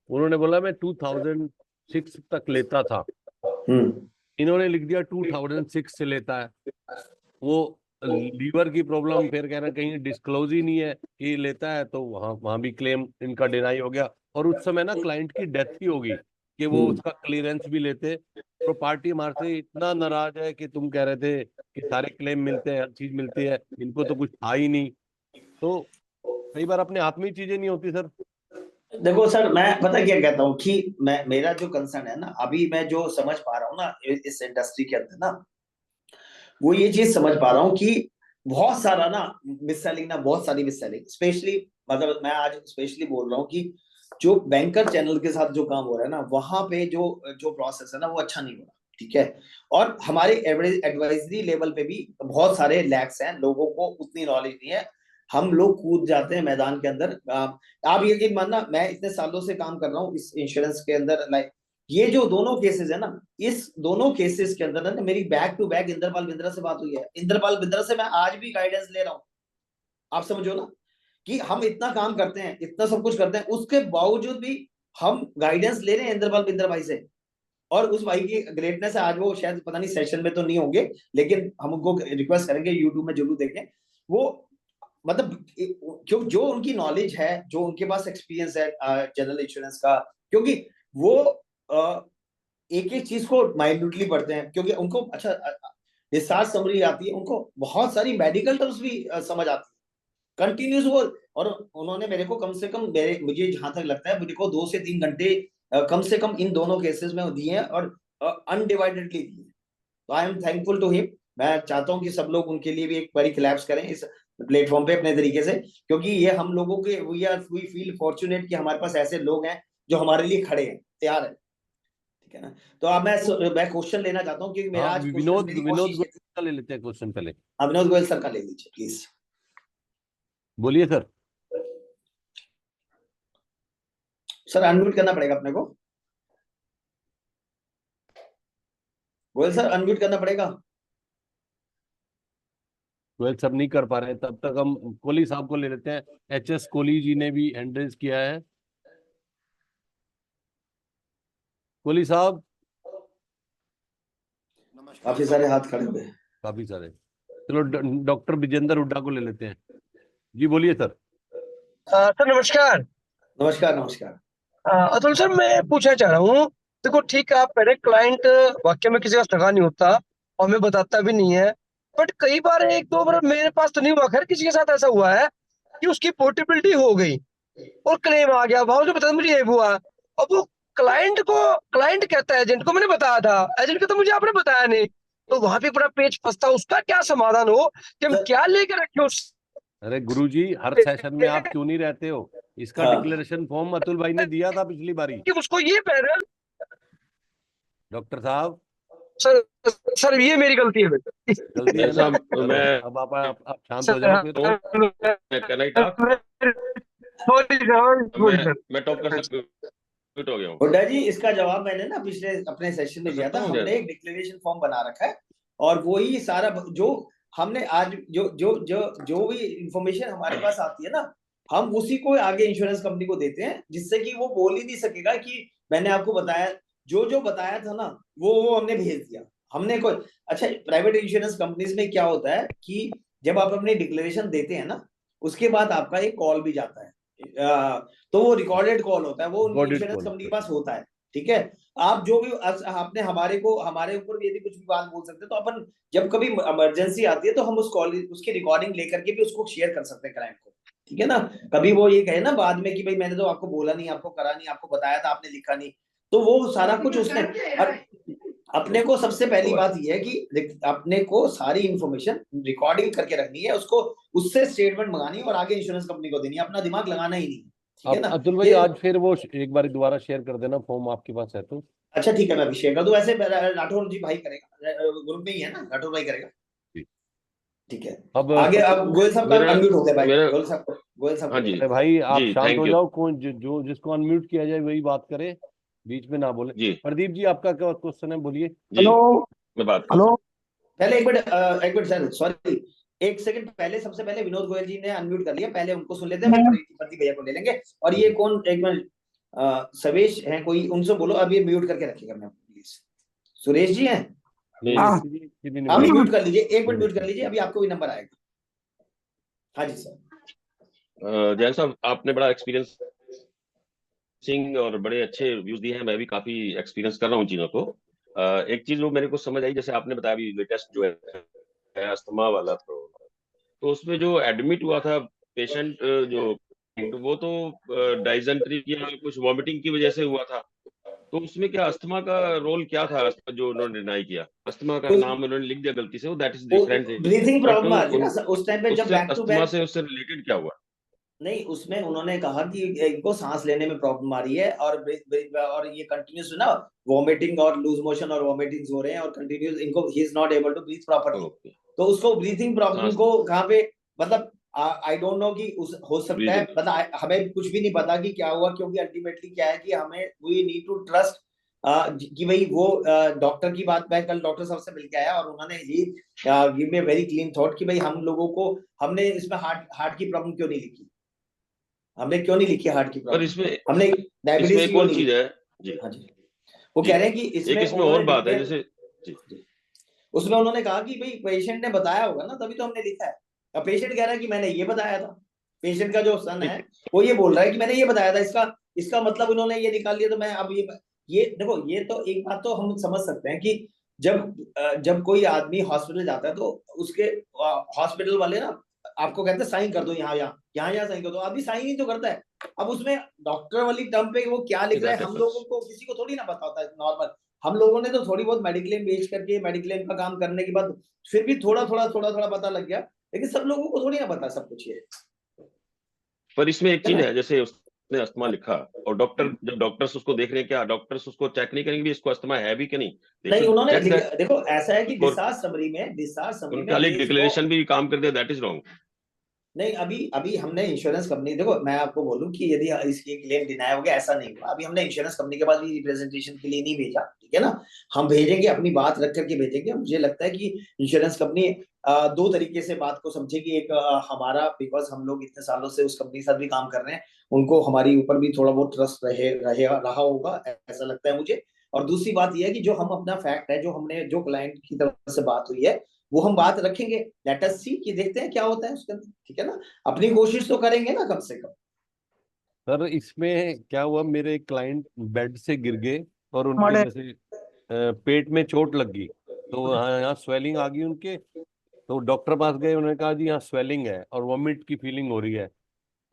उन्होंने बोला मैं 2006 तक लेता था। इन्होंने लिख दिया 2006 से लेता है। वो लीवर की प्रॉब्लम, फिर कह रहे हैं कहीं डिस्क्लोज ही नहीं है कि लेता है, तो वहां भी क्लेम इनका डिनाई हो गया। और उस समय ना क्लाइंट की डेथ भी होगी कि वो उसका क्लियरेंस भी लेते। तो पार्टी हमारे से इतना नाराज है कि तुम कह रहे थे कि सारे क्लेम मिलते हैं, हर चीज मिलती है, इनको तो कुछ था ही नहीं। तो कई बार अपने हाथ में ही चीजें नहीं होती सर। देखो सर, मैं पता क्या कहता हूँ कि मैं, मेरा जो कंसर्न है ना, अभी मैं जो समझ पा रहा हूँ ना इस इंडस्ट्री के अंदर ना, वो ये चीज समझ पा रहा हूँ कि बहुत सारा ना मिस सेलिंग, ना बहुत सारी मिस सेलिंग, स्पेशली मतलब मैं आज स्पेशली बोल रहा हूँ कि जो बैंकर चैनल के साथ जो काम हो रहा है ना, वहां पे जो जो प्रोसेस है ना, वो अच्छा नहीं हो रहा। ठीक है। और हमारे एवरेज एडवाइजरी लेवल पे भी बहुत सारे लैक्स हैं, लोगों को उतनी नॉलेज नहीं है। हम लोग कूद जाते हैं मैदान के अंदर। आप यकीन मानना, मैं इतने सालों से काम कर रहा हूँ इस इंश्योरेंस के अंदर, लाइक ये जो दोनों केसेस है ना, इस दोनों केसेस के अंदर ना मेरी back to back Indrapal Bindra से बात हुई है। इंद्रपाल बिंद्रा से मैं आज भी गाइडेंस ले रहा हूँ। आप समझो ना कि हम इतना काम करते हैं, इतना सब कुछ करते हैं, उसके बावजूद भी हम गाइडेंस ले रहे हैं इंद्रपाल बिंद्रा भाई से। और उस भाई की ग्रेटनेस है, आज वो शायद पता नहीं सेशन में तो नहीं होंगे, लेकिन हम उनको रिक्वेस्ट करेंगे यूट्यूब में जरूर देखें। वो मतलब जो उनकी नॉलेज है, जो उनके पास एक्सपीरियंस है जनरल इंश्योरेंस का, क्योंकि वो एक एक चीज को माइन्यूटली पढ़ते हैं, क्योंकि उनको अच्छा डिस्चार्ज समरी आती है, उनको बहुत सारी मेडिकल टर्म्स भी समझ आती है कंटिन्यूस वो। और उन्होंने मेरे को कम से कम, मुझे जहां तक लगता है, मुझे को 2 से 3 घंटे कम से कम इन दोनों केसेस में दिए हैं, और अनडिवाइडेडली दिए। तो I am thankful to him. मैं चाहता हूं कि सब लोग उनके लिए भी एक बारी क्लैप्स करें इस प्लेटफॉर्म पे अपने तरीके से, क्योंकि ये हम लोगों के वी फील फॉर्चुनेट कि हमारे पास ऐसे लोग हैं जो हमारे लिए खड़े हैं, तैयार है। ठीक है ना। तो अब मैं क्वेश्चन लेना चाहता हूँ, क्योंकि मेरा हाँ, आज विनोद मेरी विनोद कोशिश गोयल का ले लेते हैं क्वेश्चन पहले। विनोद गोयल सर का ले लीजिए प्लीज। बोलिए सर। सर अनम्यूट करना पड़ेगा अपने को, गोयल सर अनम्यूट करना पड़ेगा। गोयल सर नहीं कर पा रहे हैं, तब तक हम कोहली साहब को ले लेते हैं। HS कोहली जी ने भी हैंड रेज किया है। कोहली साहब। काफी सारे हाथ खड़े हुए। काफी सारे। चलो डॉक्टर विजेंद्र हुड्डा को ले लेते हैं। जी बोलिए सर। सर नमस्कार। नमस्कार नमस्कार। अतुल सर, मैं पूछना चाह रहा हूँ, देखो ठीक है, आप पहले क्लाइंट वाकई में किसी का सगा नहीं होता और मैं बताता भी नहीं है, बट कई बार एक दो बार मेरे पास तो नहीं हुआ, खैर किसी के साथ ऐसा हुआ है कि उसकी पोर्टेबिलिटी हो गई और क्लेम आ गया, भाव जो बता मुझे ये हुआ, और वो क्लाइंट कहता है एजेंट को मैंने बताया था, एजेंट को तो मुझे आपने बताया नहीं, तो वहां पे पूरा पेच फंसता। उसका क्या समाधान हो कि हम क्या लेके रखे उस। अरे गुरुजी, हर सेशन में आप क्यों नहीं रहते हो? इसका हाँ। डिक्लेरेशन फॉर्म अतुल भाई ने दिया था पिछली बारी। कि उसको ये पैरल। डॉक्टर साहब। सर सर ये मेरी गलती है बेटा। गलती है ना? ऐसा चलो, मैं अब आप शांत हो जाओ फिर। Can I talk? मैं टॉप कर सकता हूँ, म्यूट हो गया हूँ। हुड्डा जी, इसका जवाब मैंने ना पिछले अपने सेशन में दिया था। हमने एक डिक्लेरेशन फॉर्म बना रखा है, और वही सारा जो हमने आज जो भी इंफॉर्मेशन हमारे पास आती है ना, हम उसी को आगे इंश्योरेंस कंपनी को देते हैं, जिससे कि वो बोल ही नहीं सकेगा कि मैंने आपको बताया। जो बताया था ना, वो हमने भेज दिया। हमने कोई अच्छा, प्राइवेट इंश्योरेंस कंपनीज में क्या होता है कि जब आप अपनी डिक्लेरेशन देते हैं ना, उसके बाद आपका एक कॉल भी जाता है, तो वो रिकॉर्डेड कॉल होता है, वो इंश्योरेंस कंपनी के पास होता है। ठीक है। आप जो भी आपने हमारे ऊपर भी यदि कुछ भी बात बोल सकते हैं, तो अपन जब कभी इमरजेंसी आती है तो हम उसकी रिकॉर्डिंग लेकर के भी उसको शेयर कर सकते हैं क्लाइंट को। ठीक है ना। कभी वो ये कहे ना बाद में कि भाई मैंने तो आपको बोला नहीं, आपको करा नहीं, आपको बताया था, आपने लिखा नहीं, तो वो सारा कुछ उसने अपने को सबसे पहली बात यह है कि अपने को सारी इंफॉर्मेशन रिकॉर्डिंग करके रखनी है, उसको उससे स्टेटमेंट मंगानी है और आगे इंश्योरेंस कंपनी को देनी है, अपना दिमाग लगाना ही नहीं। ठीक है ना। अतुल भाई आज फिर वो एक बार दोबारा शेयर कर देना फॉर्म, आपके पास है तो। अच्छा ठीक है, मैं अभी शेयर कर दूं। वैसे राठौर जी भाई करेगा, ग्रुप में ही है ना, राठौर भाई करेगा। ठीक है। अब आगे अब गोयल साहब का अनम्यूट हो गया भाई। गोयल साहब हाँ जी। अरे भाई आप जी, शांत thank हो you। जाओ। कौन जो जिसको अनम्यूट किया जाए वही बात करे, बीच में ना बोले। जी प्रदीप जी, आपका क्या क्वेश्चन है? बोलिए। जी, मैं बात कर हेलो। पहले एक मिनट सर, सॉरी, एक सेकंड पहले, सबसे पहले विनोद गोयल जी ने अनम्यूट कर लिया, पहले उनको सुन लेते हैं, फिर प्रतीक भैया को ले लेंगे। और ये कौन, एक मिनट, सवेश है कोई, उनसे बोलो अब ये म्यूट करके रखिएगा मैं प्लीज। सुरेश जी हैं? आप म्यूट कर लीजिए, 1 मिनट म्यूट कर लीजिए, अभी आपको भी नंबर आएगा। हाँ जी सर। जैन साहब, आपने बड़ा एक्सपीरियंस और बड़े अच्छे व्यूज दिए हैं, मैं भी काफी एक्सपीरियंस कर रहा हूँ चीजों को। एक चीज वो मेरे को समझ आई, जैसे आपने बताया अभी लेटेस्ट जो है अस्थमा वाला, तो उसमें जो एडमिट हुआ था पेशेंट, जो वो तो डाइजेंट्री या कुछ वॉमिटिंग की वजह से हुआ था, तो उसमें क्या अस्थमा का रोल क्या था जो उन्होंने डिनाई किया? अस्थमा का नाम उन्होंने लिख दिया गलती से, वो दैट इज डिफरेंट है, ब्रीथिंग बट प्रॉब्लम आ रही है ना उस टाइम पे, जब उससे बैक टू अस्थमा बैक, से उससे रिलेटेड क्या हुआ? नहीं उसमें उन्होंने कहा कि इनको सांस लेने में प्रॉब्लम आ रही है, और ये कंटिन्यूस ना वॉमिटिंग और लूज मोशन और वॉमिटिंग्स हो रहे हैं, और कंटिन्यूस इनको ही is not able to breathe properly. तो उसको ब्रीथिंग प्रॉब्लम को कहाँ पे, मतलब आई डोंट नो कि हो सकता है, मतलब हमें कुछ भी नहीं पता कि क्या हुआ, क्योंकि अल्टीमेटली क्या है कि हमें वी नीड टू ट्रस्ट कि भाई वो डॉक्टर की बात, मैं कल डॉक्टर साहब से मिलके आया और उन्होंने ही give me a very clean thought कि भाई हम लोगों को, हमने इसमें हार्ट की प्रॉब्लम क्यों नहीं लिखी, हमने क्यों नहीं लिखी हार्ट की प्रॉब्लम, पर इसमें हमने डायबिटीज एक और चीज है जी। हाँ जी, वो कह रहे हैं कि इसमें और बात है, जैसे जी, उसमें उन्होंने कहा कि भाई पेशेंट ने बताया होगा ना, तभी तो हमने लिखा है। अब पेशेंट कह रहा है कि मैंने ये बताया था, पेशेंट का जो सन है वो ये बोल रहा है कि मैंने ये बताया था, इसका मतलब उन्होंने ये निकाल लिया। तो मैं अब ये देखो, ये तो एक बात तो हम समझ सकते हैं कि जब कोई आदमी हॉस्पिटल जाता है तो उसके हॉस्पिटल वाले ना आपको कहते हैं साइन कर दो, यहाँ साइन कर दो, आदमी साइन ही तो करता है। अब उसमें डॉक्टर वाली टर्म पे वो क्या लिख रहा है, हम लोगों को किसी को थोड़ी ना पता होता है। नॉर्मल हम लोगों ने तो थोड़ी बहुत मेडिक्लेम बेच करके, मेडिक्लेम का काम करने के बाद फिर भी थोड़ा थोड़ा पता लग गया, लेकिन सब लोगों को थोड़ी ना पता सब कुछ ये। पर इसमें एक चीज है, जैसे उसने अस्थमा लिखा और जब डॉक्टर्स उसको देख रहे हैं, क्या डॉक्टर्स उसको चेक नहीं करेंगे भी इसको अस्थमा है भी कि नहीं? नहीं उन्होंने देखो ऐसा है कि डिस्चार्ज समरी में उनका एक डिक्लेरेशन भी काम कर दिया, दैट इज रॉन्ग। नहीं, अभी हमने इंश्योरेंस कंपनी, देखो मैं आपको बोलूं कि यदि इसकी क्लेम डिनाई हो गया, ऐसा नहीं हुआ, अभी हमने इंश्योरेंस कंपनी के पास भी रिप्रेजेंटेशन के लिए नहीं भेजा, ठीक है ना, हम भेजेंगे, अपनी बात रख करके भेजेंगे। मुझे लगता है कि इंश्योरेंस कंपनी 2 तरीके से बात को समझेगी। एक हमारा, बिकॉज हम लोग इतने सालों से उस कंपनी के साथ भी काम कर रहे हैं, उनको हमारी ऊपर भी थोड़ा बहुत ट्रस्ट रहा होगा, ऐसा लगता है मुझे। और दूसरी बात यह है कि जो हम अपना फैक्ट है, जो हमने, जो क्लाइंट की तरफ से बात हुई है, वो हम बात रखेंगे। लेट अस सी कि देखते हैं क्या होता है उसके अंदर, ठीक है ना, अपनी कोशिश तो करेंगे ना कम से कम। सर इसमें क्या हुआ, मेरे क्लाइंट बेड से गिर गए और उनके जैसे पेट में चोट लग गई, तो यहाँ स्वेलिंग आ गई उनके। तो डॉक्टर पास गए, उन्होंने कहा जी यहाँ स्वेलिंग है और वॉमिट की फीलिंग हो रही है।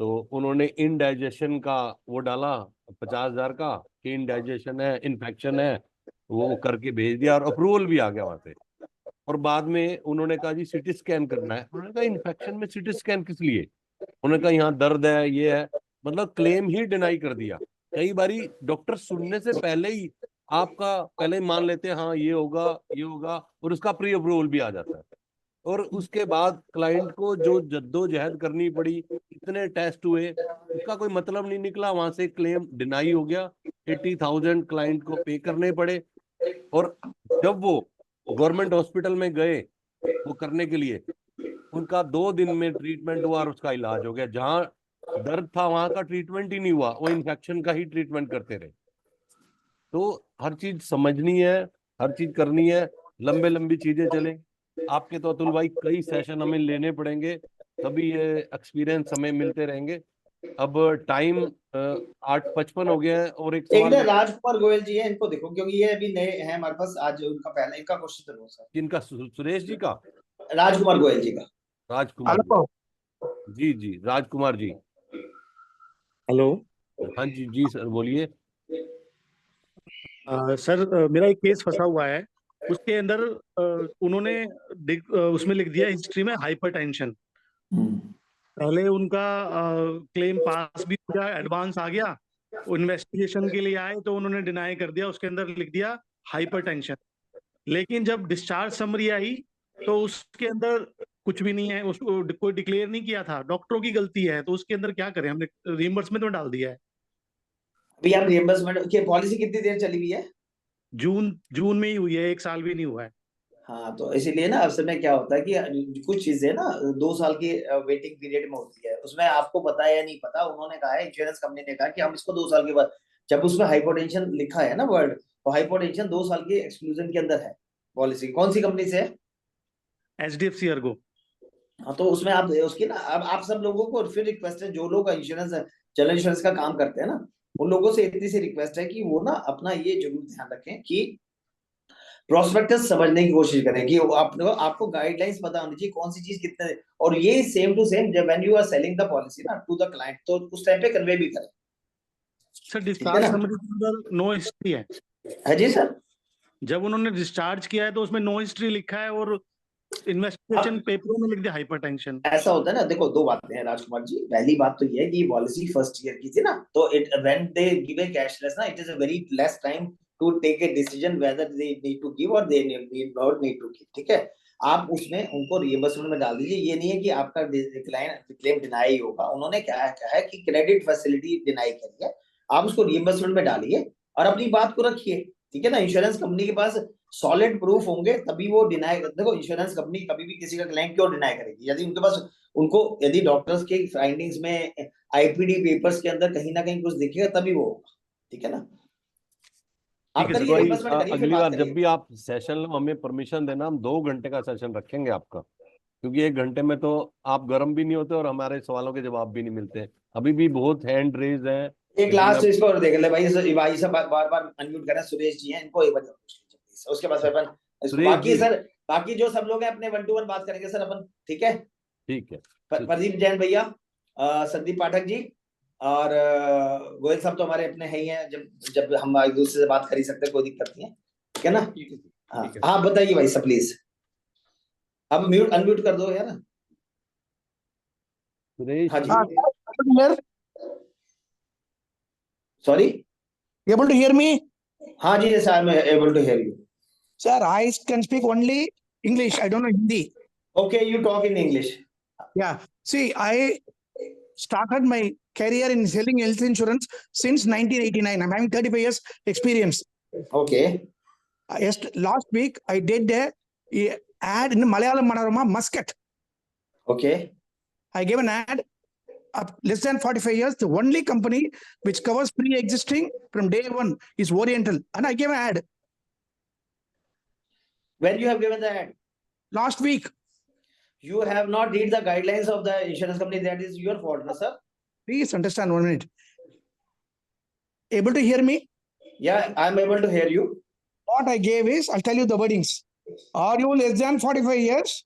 तो उन्होंने इनडाइजेशन का वो डाला 50,000 का, कि इनडाइजेशन है, इन्फेक्शन है, वो करके भेज दिया और अप्रूवल भी आ गया वहां से। और बाद में उन्होंने कहा जी सीटी स्कैन करना है। उन्होंने कहा इन्फेक्शन में सीटी स्कैन किस लिए? उन्होंने कहा यहाँ दर्द है, ये है, मतलब क्लेम ही डिनाई कर दिया। कई बारी डॉक्टर सुनने से पहले ही आपका पहले ही मान लेते हैं हाँ ये होगा ये होगा, और उसका प्री अप्रूवल भी आ जाता है। और उसके बाद क्लाइंट को जो जद्दोजहद करनी पड़ी, इतने टेस्ट हुए, उसका कोई मतलब नहीं निकला, वहां से क्लेम डिनाई हो गया। 80,000 क्लाइंट को पे करने पड़े। और जब वो गवर्नमेंट हॉस्पिटल में गए वो करने के लिए, उनका 2 दिन में ट्रीटमेंट हुआ और उसका इलाज हो गया। जहां दर्द था वहां का ट्रीटमेंट ही नहीं हुआ, वो इन्फेक्शन का ही ट्रीटमेंट करते रहे। तो हर चीज समझनी है, हर चीज करनी है, लंबे लंबी चीजें चले। आपके तो अतुल भाई कई सेशन हमें लेने पड़ेंगे, तभी ये एक्सपीरियंस हमें मिलते रहेंगे। अब टाइम 8:55 हो गया है, और एक एक सवाल ना राजकुमार गोयल जी है, इनको देखो, क्योंकि ये अभी नए हैं हमारे पास, आज उनका पहला इनका क्वेश्चन जरूर सर। किनका? सुरेश जी का? राजकुमार गोयल जी का। राजकुमार जी, जी राजकुमार जी। हेलो। हाँ जी, जी सर बोलिए। सर मेरा एक केस फंसा हुआ है, उसके अंदर उन्होंने उसमें लिख दिया हिस्ट्री में हाइपरटेंशन। पहले उनका क्लेम पास भी हो गया, एडवांस आ गया, इन्वेस्टिगेशन के लिए आए तो उन्होंने डिनाई कर दिया, उसके अंदर लिख दिया हाइपरटेंशन। लेकिन जब डिस्चार्ज समरी आई तो उसके अंदर कुछ भी नहीं है, उसको कोई डिक्लेयर नहीं किया था, डॉक्टरों की गलती है, तो उसके अंदर क्या करें? हमने रिइंबर्समेंट में डाल दिया है। अभी आप रिइंबर्समेंट की पॉलिसी कितनी देर चली हुई है? जून में ही हुई है, 1 साल भी नहीं हुआ है। हाँ, तो इसीलिए ना असल में क्या होता है कि कुछ चीजें ना 2 साल की वेटिंग पीरियड में होती है, उसमें आपको पता है या नहीं पता, उन्होंने कहा है, इंश्योरेंस कंपनी ने कहा कि हम इसको 2 साल के बाद, जब उसमें हाइपोटेंशन लिखा है ना वर्ड, तो हाइपोटेंशन 2 साल के एक्सक्लूजन के अंदर है। पॉलिसी कौन सी कंपनी से है? HDFC Ergo. हाँ, तो उसमें आप उसकी ना, अब आप सब लोगों को फिर रिक्वेस्ट है, जो लोग इंश्योरेंस जनरल इंश्योरेंस का काम करते हैं ना, उन लोगों से इतनी सी रिक्वेस्ट है कि वो ना अपना ये जरूर ध्यान रखें कि प्रोस्पेक्टस समझने की कोशिश करें कि आपको गाइडलाइंस पता होनी चाहिए कौन सी चीज कितने, और ये सेम टू सेम जब when you are selling the policy ना टू द क्लाइंट, तो उस टाइम पे कन्वे भी करें। सर ठीक है डिस्चार्ज ना? समरी के अंदर नो हिस्ट्री है। है जी सर। जब उन्होंने डिस्चार्ज किया है तो उसमें नो हिस्ट्री लिखा है, और इन्वेस्टिगेशन अब पेपरों में लिख दिया हाइपरटेंशन। ऐसा होता है ना, देखो 2 बातें हैं राजकुमार जी। पहली बात तो ये है कि पॉलिसी फर्स्ट ईयर की थी ना, तो it when they give a cashless ना, it is a very less time to take a decision whether they need to give और they need not need to give. ठीक है, आप उसमें उनको रिइंबर्समेंट में डाल दीजिए। ये नहीं है कि आपका क्लेम डिनाई होगा। उन्होंने क्या है कि क्रेडिट फैसिलिटी डिनाई करी है, आप उसको रिइंबर्समेंट में डालिए और अपनी बात को रखिए। ठीक है ना, इंश्योरेंस कंपनी के पास सॉलिड प्रूफ होंगे तभी वो डिनाई, देखो इंश्योरेंस कंपनी कभी भी किसी का क्लेम क्यों डिनाई करेगी? यदि उनके पास, उनको यदि डॉक्टर्स के फाइंडिंग्स में आईपीडी पेपर्स के अंदर कहीं ना कहीं कुछ दिखेगा तभी वो होगा। ठीक है ना, आप ठीक है सर। करिए भाई रिइंबर्समेंट करिए, फिर अगली बात बार जब करिए। भी आप सेशन लो, हमें परमिशन देना, हम 2 घंटे का सेशन रखेंगे आपका, क्योंकि 1 घंटे में तो आप गर्म भी नहीं होते और हमारे सवालों के जवाब भी नहीं मिलते। अभी भी बहुत हैंड रेज है, एक लेकिन लास्ट अब इसको और देख ले भाई, भाई सब बार बार अनम्यूट करें, सुरेश जी हैं, इनको एक बार उसके बाद फिर अपन इसको, सुरेश बाकी जी। सर बाकी जो सब लोग हैं अपने 1 to 1 बात करेंगे सर अपन। ठीक है, ठीक है। प्रदीप जैन भैया, संदीप पाठक जी और गोयल साहब तो हमारे अपने है ही हैं, जब जब हम एक दूसरे से बात कर ही सकते हैं, कोई दिक्कत नहीं है। ठीक है ना? हाँ हाँ, बताइए भाई सब प्लीज। अब म्यूट अनम्यूट कर दो यार। सुरेश हाँ जी। जी, sorry, Able to hear me? हाँ जी, yes, I am able to hear you. Sir, I can speak only English. I don't know Hindi. Okay, you talk in English. Yeah. See, I started my career in selling health insurance since 1989. I'm having 35 years experience. Okay. Yes, last week I did a ad in Malayalam Manorama Muscat. Okay. I gave an ad of less than 45 years. The only company which covers pre-existing from day one is Oriental. And I gave an ad When you have given the ad? last week. You have not read the guidelines of the insurance company. That is your fault, no, sir. Please understand 1 minute. Able to hear me? Yeah, I'm able to hear you. What I gave is, I'll tell you the wordings. Are you less than 45 years?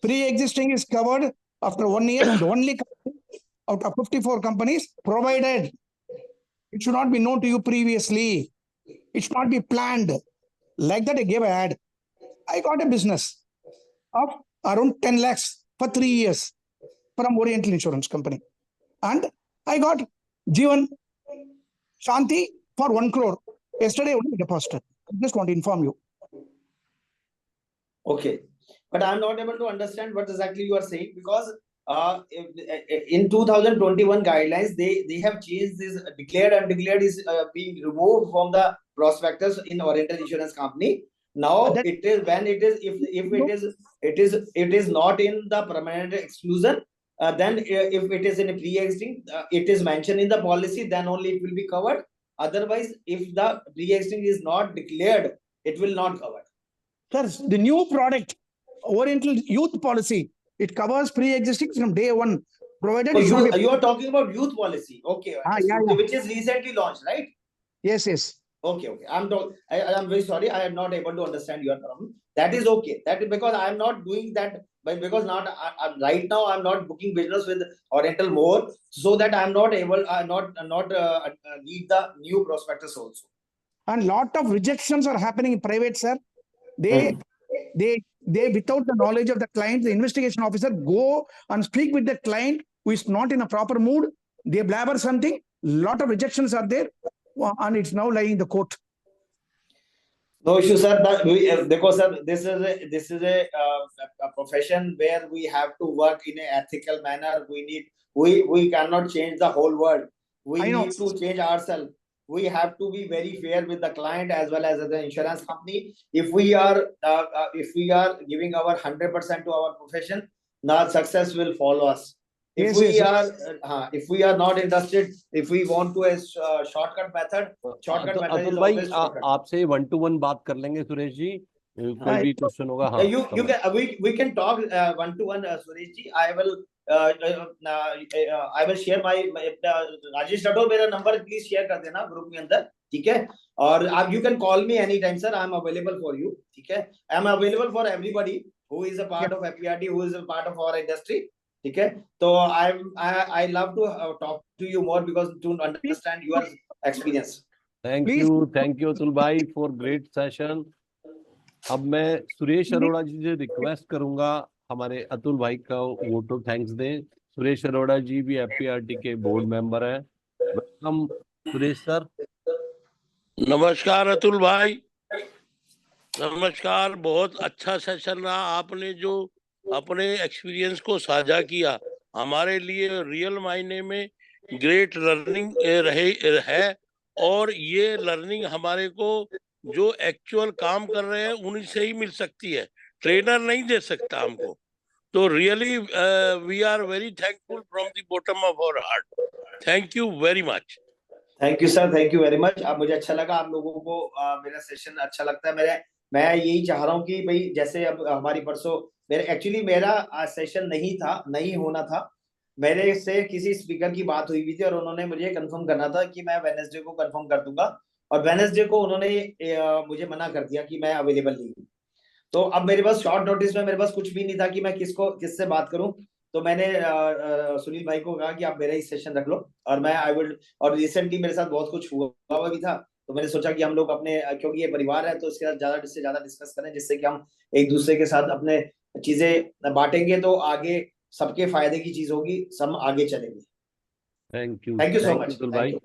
Pre-existing is covered after 1 year. The only company out of 54 companies provided. It should not be known to you previously. It should not be planned. Like that, I gave an ad. I got a business of around 10 lakhs for 3 years from Oriental Insurance Company. And I got Jeevan Shanti for 1 crore. Yesterday only deposited. I just want to inform you. Okay, but I'm not able to understand what exactly you are saying, because in 2021 guidelines, they have changed this. Declared and undeclared is being removed from the prospectus in Oriental Insurance Company. Now it is when it is, if it is not in the permanent exclusion, then if it is in a pre-existing, it is mentioned in the policy, then only it will be covered. Otherwise, if the pre-existing is not declared, it will not cover. Sir, the new product, Oriental Youth Policy, it covers pre-existing from day one, provided So you are talking about youth policy, okay? Yeah. Which is recently launched, right? Yes. Okay. I'm very sorry. I am not able to understand your problem. That is okay. That is because I am not doing that. Because right now I'm not booking business with Oriental more, so that I'm not able, need the new prospectus also. And lot of rejections are happening in private, sir. They without the knowledge of the client, the investigation officer go and speak with the client who is not in a proper mood. They blabber something. Lot of rejections are there, and it's now lying in the court. No issue, sir. Because sir, this is a profession where we have to work in an ethical manner. We cannot change the whole world. We need to change ourselves. we have to be very fair with the client as well as the insurance company. If we are giving our 100% to our profession, now success will follow us. If Yes, we are not interested, if we want to a shortcut method is Atul भाई always shortcut. आपसे 1-to-1 बात कर लेंगे सुरेश जी, कोई हाँ, भी question होगा। हाँ, you can we can talk 1-to-1, Suresh ji. I will share my Rajesh Rathore मेरा नंबर प्लीज शेयर कर देना ग्रुप में अंदर, ठीक है? और आप you can call me anytime sir, I am available for you, ठीक है? I am available for everybody who is a part of FPRT, who is a part of our industry, ठीक है? तो I love to talk to you more because to understand your experience. Thank you Atul भाई for great session. अब मैं सुरेश अरोड़ा जी से request करूंगा हमारे अतुल भाई का वोटो थैंक्स दें। सुरेश अरोड़ा जी भी FPRT के बोर्ड मेंबर हैं। Welcome Suresh sir. नमस्कार अतुल भाई, नमस्कार। बहुत अच्छा सेशन रहा। आपने जो अपने एक्सपीरियंस को साझा किया हमारे लिए रियल मायने में ग्रेट लर्निंग है, और ये लर्निंग हमारे को जो एक्चुअल काम कर रहे हैं उन्हीं से ही मिल सकती है, ट्रेनर नहीं दे सकता हमको। तो really we are very thankful from the bottom of our heart. Thank you very much. Thank you sir, thank you very much. अब मुझे अच्छा लगा, आप लोगों को मेरा सेशन अच्छा लगता है। मैं यही चाह रहा हूँ कि भाई जैसे अब हमारी परसों मेरा सेशन नहीं होना था। मेरे से किसी स्पीकर की बात हुई थी और उन्होंने मुझे कंफर्म करना था कि मैं वेडनेसडे को कंफर्म कर दूंगा, और वेडनेसडे को उन्होंने मुझे मना कर दिया कि मैं अवेलेबल नहीं हूँ। तो अब मेरे पास शॉर्ट नोटिस में मेरे पास कुछ भी नहीं था कि मैं किससे बात करूं। तो मैंने सुनील भाई को कहा कि आप मेरा ही सेशन रख लो, और मैं और रिसेंटली मेरे साथ बहुत कुछ हुआ भी था, तो मैंने सोचा कि हम लोग अपने, क्योंकि ये परिवार है तो इसके साथ ज्यादा से ज्यादा डिस्कस करें, जिससे कि हम एक दूसरे के साथ अपने चीजें बांटेंगे तो आगे सबके फायदे की चीज होगी, सब आगे चलेंगे। थैंक यू सो मच भाई।